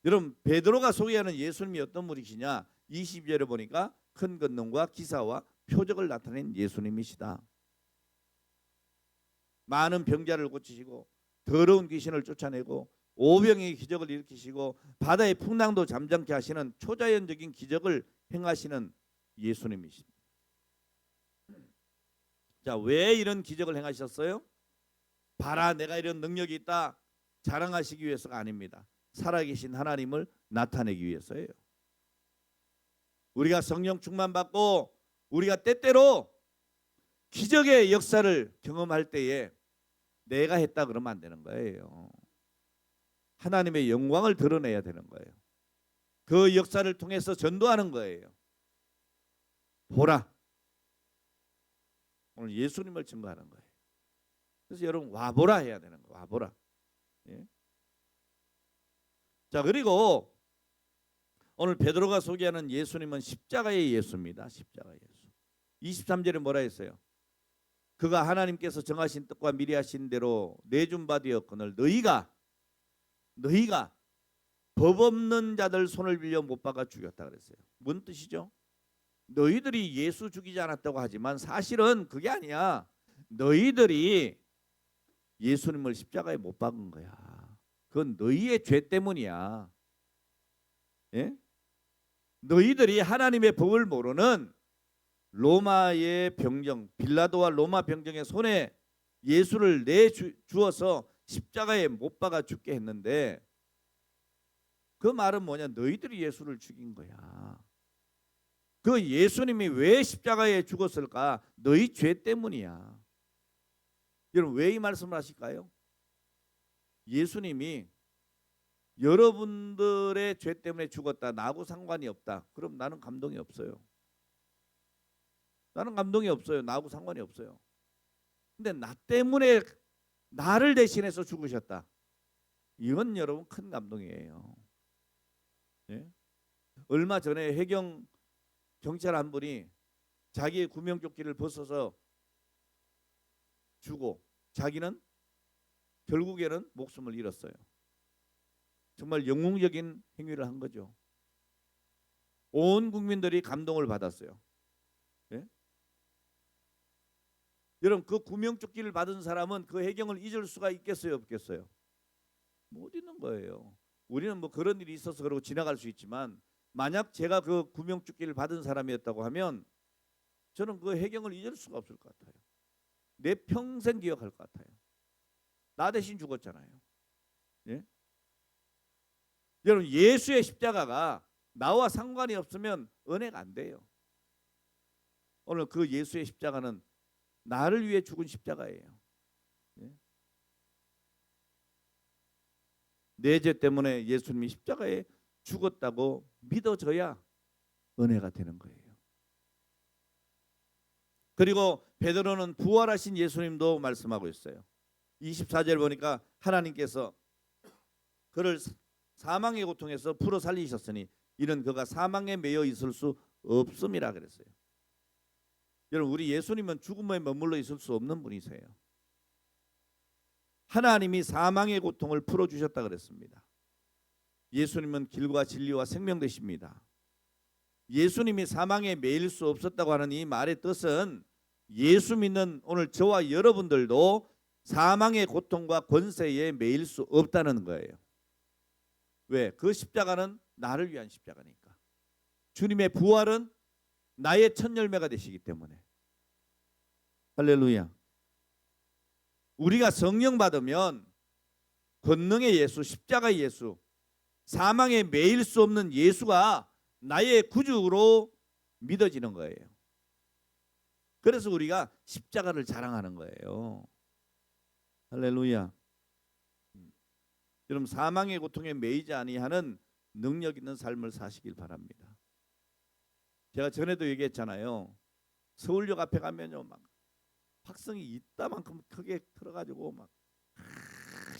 여러분 베드로가 소개하는 예수님이 어떤 분이시냐? 22절에 보니까 큰 권능과 기사와 표적을 나타낸 예수님이시다. 많은 병자를 고치시고 더러운 귀신을 쫓아내고 오병의 기적을 일으키시고 바다의 풍랑도 잠잠케 하시는 초자연적인 기적을 행하시는 예수님이십니다. 자, 왜 이런 기적을 행하셨어요? 봐라 내가 이런 능력이 있다 자랑하시기 위해서가 아닙니다. 살아계신 하나님을 나타내기 위해서예요. 우리가 성령 충만 받고 우리가 때때로 기적의 역사를 경험할 때에 내가 했다 그러면 안 되는 거예요. 하나님의 영광을 드러내야 되는 거예요. 그 역사를 통해서 전도하는 거예요. 보라. 오늘 예수님을 증거하는 거예요. 그래서 여러분 와보라 해야 되는 거예요. 와보라. 예? 자, 그리고 오늘 베드로가 소개하는 예수님은 십자가의 예수입니다. 십자가의 예수. 23절에 뭐라 했어요? 그가 하나님께서 정하신 뜻과 미리 하신 대로 내준 바 되었거늘 너희가 법 없는 자들 손을 빌려 못 박아 죽였다 그랬어요. 뭔 뜻이죠? 너희들이 예수 죽이지 않았다고 하지만 사실은 그게 아니야. 너희들이 예수님을 십자가에 못 박은 거야. 그건 너희의 죄 때문이야. 예? 너희들이 하나님의 법을 모르는 로마의 병정, 빌라도와 로마 병정의 손에 예수를 내주어서 십자가에 못 박아 죽게 했는데 그 말은 뭐냐? 너희들이 예수를 죽인 거야. 그 예수님이 왜 십자가에 죽었을까? 너희 죄 때문이야. 여러분 왜 이 말씀을 하실까요? 예수님이 여러분들의 죄 때문에 죽었다. 나하고 상관이 없다. 그럼 나는 감동이 없어요. 나는 감동이 없어요. 나하고 상관이 없어요. 근데 나 때문에 나를 대신해서 죽으셨다. 이건 여러분 큰 감동이에요. 예? 얼마 전에 해경 경찰 한 분이 자기의 구명조끼를 벗어서 주고 자기는 결국에는 목숨을 잃었어요. 정말 영웅적인 행위를 한 거죠. 온 국민들이 감동을 받았어요. 예? 여러분 그 구명조끼를 받은 사람은 그 해경을 잊을 수가 있겠어요, 없겠어요? 못 잊는 거예요. 우리는 뭐 그런 일이 있어서 그러고 지나갈 수 있지만 만약 제가 그 구명조끼를 받은 사람이었다고 하면 저는 그 해경을 잊을 수가 없을 것 같아요. 내 평생 기억할 것 같아요. 나 대신 죽었잖아요. 예? 여러분 예수의 십자가가 나와 상관이 없으면 은혜가 안 돼요. 오늘 그 예수의 십자가는 나를 위해 죽은 십자가예요. 예? 내 죄 때문에 예수님이 십자가에 죽었다고 믿어져야 은혜가 되는 거예요. 그리고 베드로는 부활하신 예수님도 말씀하고 있어요. 24절 보니까 하나님께서 그를 사망의 고통에서 풀어 살리셨으니 이는 그가 사망에 매여 있을 수 없음이라 그랬어요. 여러분 우리 예수님은 죽음에 머물러 있을 수 없는 분이세요. 하나님이 사망의 고통을 풀어주셨다 그랬습니다. 예수님은 길과 진리와 생명 되십니다. 예수님이 사망에 매일 수 없었다고 하는 이 말의 뜻은 예수 믿는 오늘 저와 여러분들도 사망의 고통과 권세에 매일 수 없다는 거예요. 왜? 그 십자가는 나를 위한 십자가니까. 주님의 부활은 나의 첫 열매가 되시기 때문에. 할렐루야. 우리가 성령 받으면 권능의 예수, 십자가의 예수, 사망에 매일 수 없는 예수가 나의 구주로 믿어지는 거예요. 그래서 우리가 십자가를 자랑하는 거예요. 할렐루야. 여러분 사망의 고통에 매이지 아니하는 능력 있는 삶을 사시길 바랍니다. 제가 전에도 얘기했잖아요. 서울역 앞에 가면요 막 확성이 이따만큼 크게 틀어가지고 막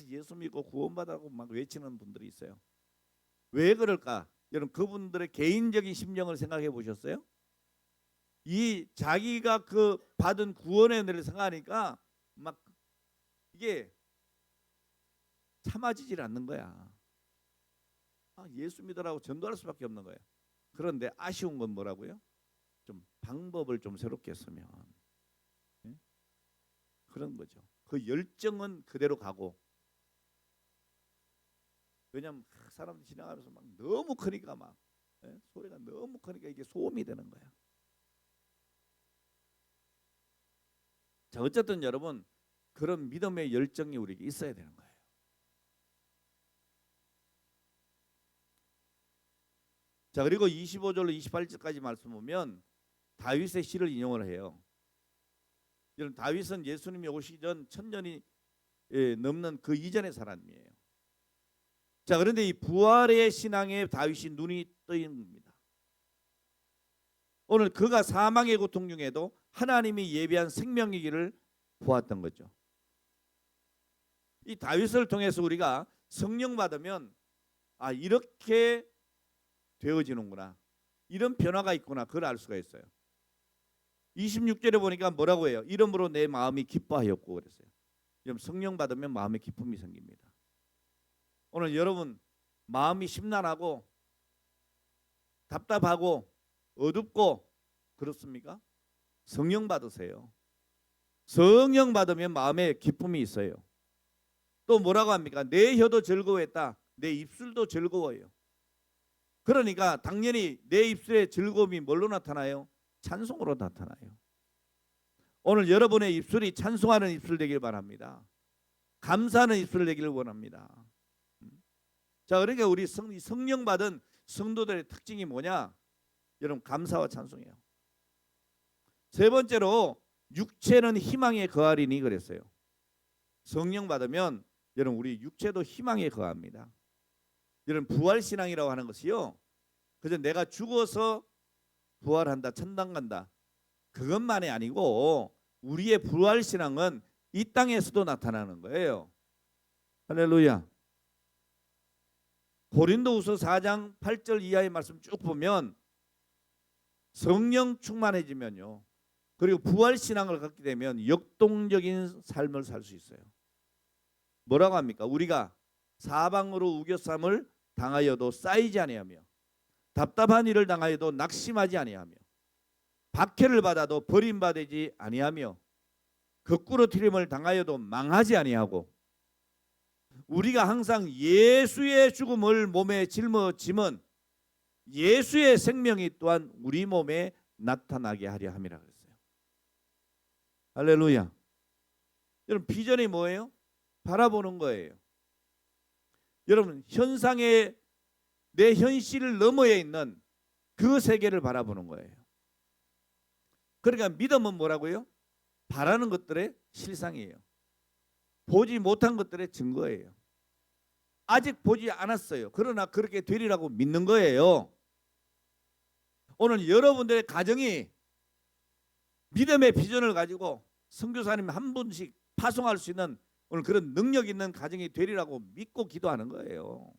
예수 믿고 구원받으라고 막 외치는 분들이 있어요. 왜 그럴까? 여러분 그분들의 개인적인 심령을 생각해 보셨어요? 이 자기가 그 받은 구원의 은혜를 생각하니까 막 이게 참아지질 않는 거야. 예수 믿으라고 전도할 수밖에 없는 거예요. 그런데 아쉬운 건 뭐라고요? 좀 방법을 좀 새롭게 쓰면 그런 거죠. 그 열정은 그대로 가고 왜냐하면 사람들이 지나가면서 막 너무 크니까 막 소리가 너무 크니까 이게 소음이 되는 거야. 자 어쨌든 여러분 그런 믿음의 열정이 우리에게 있어야 되는 거예요. 자 그리고 25절로 28절까지 말씀 보면 다윗의 시를 인용을 해요. 여러분 다윗은 예수님이 오시기 전 1000년이 넘는 그 이전의 사람이에요. 자, 그런데 이 부활의 신앙에 다윗이 눈이 뜨인 겁니다. 오늘 그가 사망의 고통 중에도 하나님이 예비한 생명의 길을 보았던 거죠. 이 다윗을 통해서 우리가 성령 받으면 아, 이렇게 되어지는구나, 이런 변화가 있구나, 그걸 알 수가 있어요. 26절에 보니까 뭐라고 해요? 이러므로 내 마음이 기뻐하였고 그랬어요. 여러분, 성령 받으면 마음에 기쁨이 생깁니다. 오늘 여러분 마음이 심란하고 답답하고 어둡고 그렇습니까? 성령 받으세요. 성령 받으면 마음에 기쁨이 있어요. 또 뭐라고 합니까? 내 혀도 즐거워했다. 내 입술도 즐거워요. 그러니까 당연히 내 입술의 즐거움이 뭘로 나타나요? 찬송으로 나타나요. 오늘 여러분의 입술이 찬송하는 입술 되길 바랍니다. 감사하는 입술 되기를 원합니다. 자, 그러니까 우리 성령 받은 성도들의 특징이 뭐냐? 여러분, 감사와 찬송이에요. 세 번째로 육체는 희망에 거하리니 그랬어요. 성령 받으면 여러분 우리 육체도 희망에 거합니다. 여러분, 부활신앙이라고 하는 것이요, 그저 내가 죽어서 부활한다, 천당 간다, 그것만이 아니고 우리의 부활신앙은 이 땅에서도 나타나는 거예요. 할렐루야. 고린도후서 4장 8절 이하의 말씀 쭉 보면 성령 충만해지면요, 그리고 부활신앙을 갖게 되면 역동적인 삶을 살 수 있어요. 뭐라고 합니까? 우리가 사방으로 우겨쌈을 당하여도 쌓이지 아니하며, 답답한 일을 당하여도 낙심하지 아니하며, 박해를 받아도 버림받지 아니하며, 거꾸로 트림을 당하여도 망하지 아니하고, 우리가 항상 예수의 죽음을 몸에 짊어짐은 예수의 생명이 또한 우리 몸에 나타나게 하려 함이라 그랬어요. 할렐루야. 여러분, 비전이 뭐예요? 바라보는 거예요. 여러분, 현상의 내 현실 너머에 있는 그 세계를 바라보는 거예요. 그러니까 믿음은 뭐라고요? 바라는 것들의 실상이에요. 보지 못한 것들의 증거예요. 아직 보지 않았어요. 그러나 그렇게 되리라고 믿는 거예요. 오늘 여러분들의 가정이 믿음의 비전을 가지고 선교사님 한 분씩 파송할 수 있는 오늘 그런 능력 있는 가정이 되리라고 믿고 기도하는 거예요.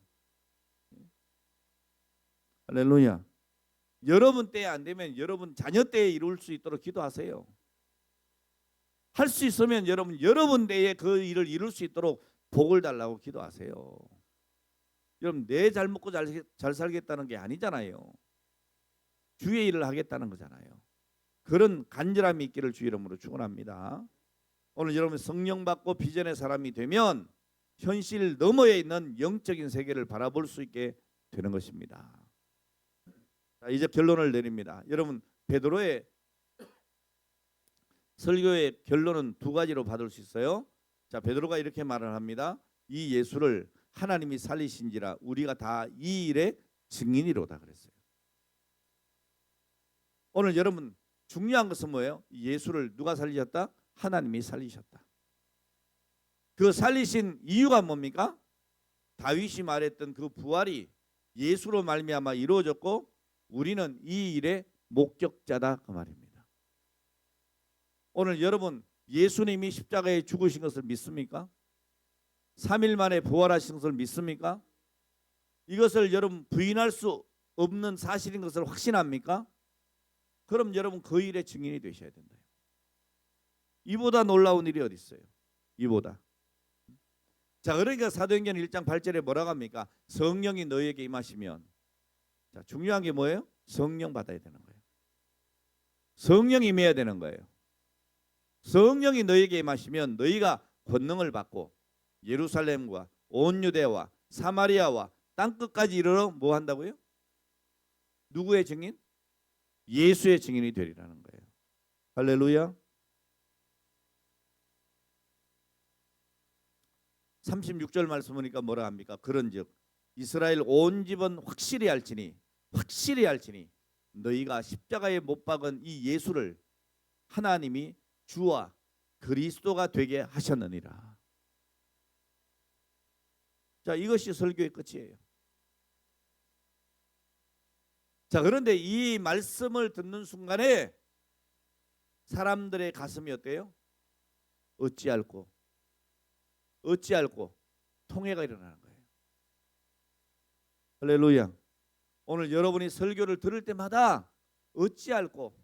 할렐루야. 여러분 때에 안 되면 여러분 자녀 때에 이룰 수 있도록 기도하세요. 할 수 있으면 여러분 때에 그 일을 이룰 수 있도록 복을 달라고 기도하세요. 여러분, 내 잘 먹고 잘 살겠다는 게 아니잖아요. 주의 일을 하겠다는 거잖아요. 그런 간절함이 있기를 주 이름으로 축원합니다. 오늘 여러분 성령 받고 비전의 사람이 되면 현실 너머에 있는 영적인 세계를 바라볼 수 있게 되는 것입니다. 자, 이제 결론을 내립니다. 여러분, 베드로의 설교의 결론은 두 가지로 받을 수 있어요. 자, 베드로가 이렇게 말을 합니다. 이 예수를 하나님이 살리신지라 우리가 다 이 일의 증인이로다 그랬어요. 오늘 여러분 중요한 것은 뭐예요? 예수를 누가 살리셨다? 하나님이 살리셨다. 그 살리신 이유가 뭡니까? 다윗이 말했던 그 부활이 예수로 말미암아 이루어졌고 우리는 이 일의 목격자다, 그 말입니다. 오늘 여러분 예수님이 십자가에 죽으신 것을 믿습니까? 3일 만에 부활하신 것을 믿습니까? 이것을 여러분 부인할 수 없는 사실인 것을 확신합니까? 그럼 여러분 그 일의 증인이 되셔야 된다. 이보다 놀라운 일이 어디 있어요? 이보다. 자, 그러니까 사도행전 1장 8절에 뭐라고 합니까? 성령이 너희에게 임하시면, 자, 중요한 게 뭐예요? 성령 받아야 되는 거예요. 성령이 임해야 되는 거예요. 성령이 너희에게 임하시면 너희가 권능을 받고 예루살렘과 온 유대와 사마리아와 땅끝까지 이르러 뭐 한다고요? 누구의 증인? 예수의 증인이 되리라는 거예요. 할렐루야. 36절 말씀 보니까 뭐라 합니까? 그런즉 이스라엘 온 집은 확실히 알지니 너희가 십자가에 못 박은 이 예수를 하나님이 주와 그리스도가 되게 하셨느니라. 자, 이것이 설교의 끝이에요. 자, 그런데 이 말씀을 듣는 순간에 사람들의 가슴이 어때요? 어찌할꼬 통회가 일어나는 거예요. 할렐루야. 오늘 여러분이 설교를 들을 때마다 어찌할꼬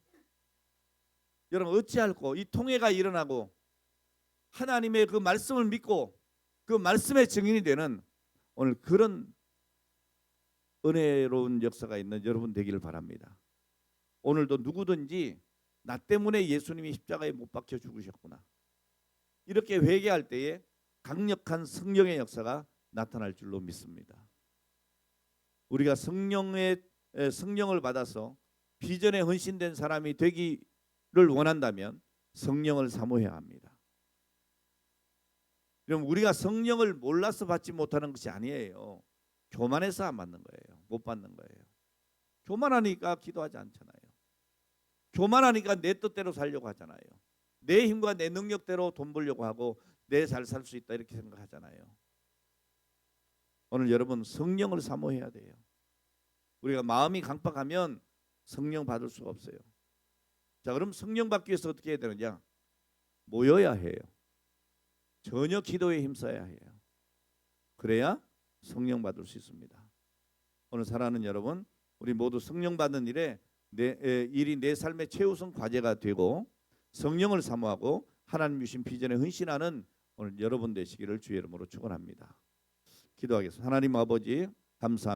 이 통회가 일어나고 하나님의 그 말씀을 믿고 그 말씀의 증인이 되는 오늘 그런 은혜로운 역사가 있는 여러분 되기를 바랍니다. 오늘도 누구든지 나 때문에 예수님이 십자가에 못 박혀 죽으셨구나, 이렇게 회개할 때에 강력한 성령의 역사가 나타날 줄로 믿습니다. 우리가 성령을 받아서 비전에 헌신된 사람이 되기를 원한다면 성령을 사모해야 합니다. 그럼 우리가 성령을 몰라서 받지 못하는 것이 아니에요. 교만해서 안 받는 거예요. 못 받는 거예요. 교만하니까 기도하지 않잖아요. 교만하니까 내 뜻대로 살려고 하잖아요. 내 힘과 내 능력대로 돈 벌려고 하고 내 잘 살 수 있다 이렇게 생각하잖아요. 오늘 여러분 성령을 사모해야 돼요. 우리가 마음이 강팍하면 성령 받을 수가 없어요. 자, 그럼 성령 받기 위해서 어떻게 해야 되느냐? 모여야 해요. 전혀 기도에 힘써야 해요. 그래야 성령 받을 수 있습니다. 오늘 사랑하는 여러분, 우리 모두 성령 받는 일이 내 삶의 최우선 과제가 되고 성령을 사모하고 하나님 주신 비전에 헌신하는 오늘 여러분 되시기를 주의 이름으로 축원합니다. 기도하겠습니다. 하나님 아버지 감사합니다.